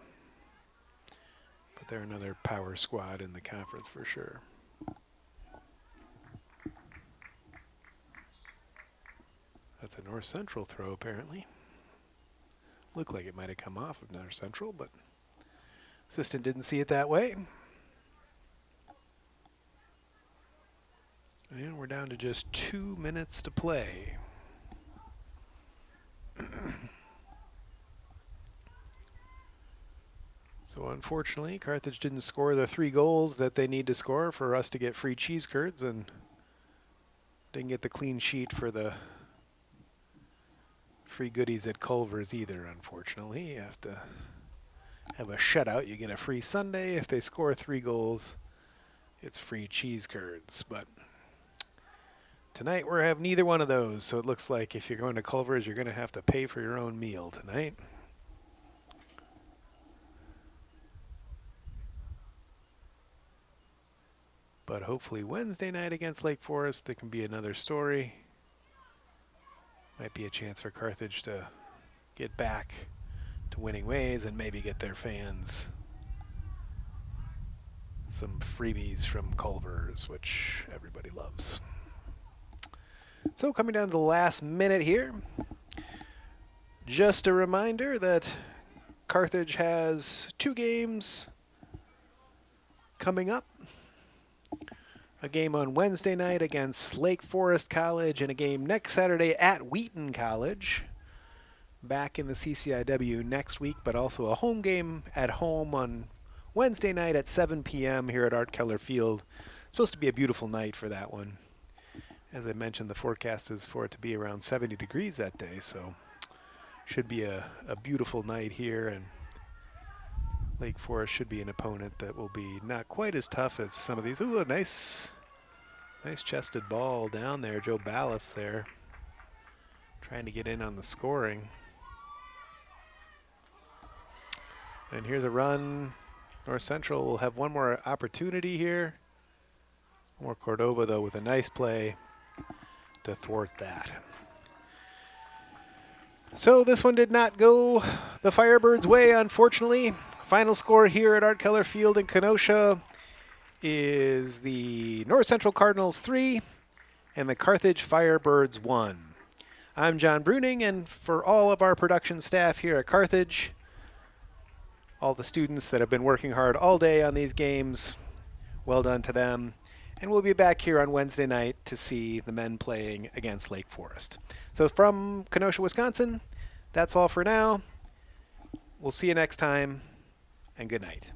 but they're another power squad in the conference for sure. That's a North Central throw apparently. Looked like it might have come off of North Central, but assistant didn't see it that way. And we're down to just 2 minutes to play. So unfortunately, Carthage didn't score the 3 goals that they need to score for us to get free cheese curds, and didn't get the clean sheet for the free goodies at Culver's either, unfortunately. You have to have a shutout. You get a free sundae. If they score 3 goals, it's free cheese curds. But tonight we're have neither one of those, so it looks like if you're going to Culver's, you're going to have to pay for your own meal tonight. But hopefully Wednesday night against Lake Forest, there can be another story. Might be a chance for Carthage to get back to winning ways and maybe get their fans some freebies from Culver's, which everybody loves. So coming down to the last minute here, just a reminder that Carthage has 2 games coming up. A game on Wednesday night against Lake Forest College and a game next Saturday at Wheaton College. Back in the CCIW next week, but also a home game at home on Wednesday night at 7 p.m. here at Art Keller Field. It's supposed to be a beautiful night for that one. As I mentioned, the forecast is for it to be around 70 degrees that day, so should be a beautiful night here, and Lake Forest should be an opponent that will be not quite as tough as some of these. Ooh, a nice chested ball down there. Joe Ballas there trying to get in on the scoring. And here's a run. North Central will have one more opportunity here. More Cordova, though, with a nice play to thwart that. So this one did not go the Firebirds' way, unfortunately. Final score here at Art Keller Field in Kenosha is the North Central Cardinals 3 and the Carthage Firebirds 1. I'm John Bruning, and for all of our production staff here at Carthage, all the students that have been working hard all day on these games, well done to them. And we'll be back here on Wednesday night to see the men playing against Lake Forest. So from Kenosha, Wisconsin, that's all for now. We'll see you next time, and good night.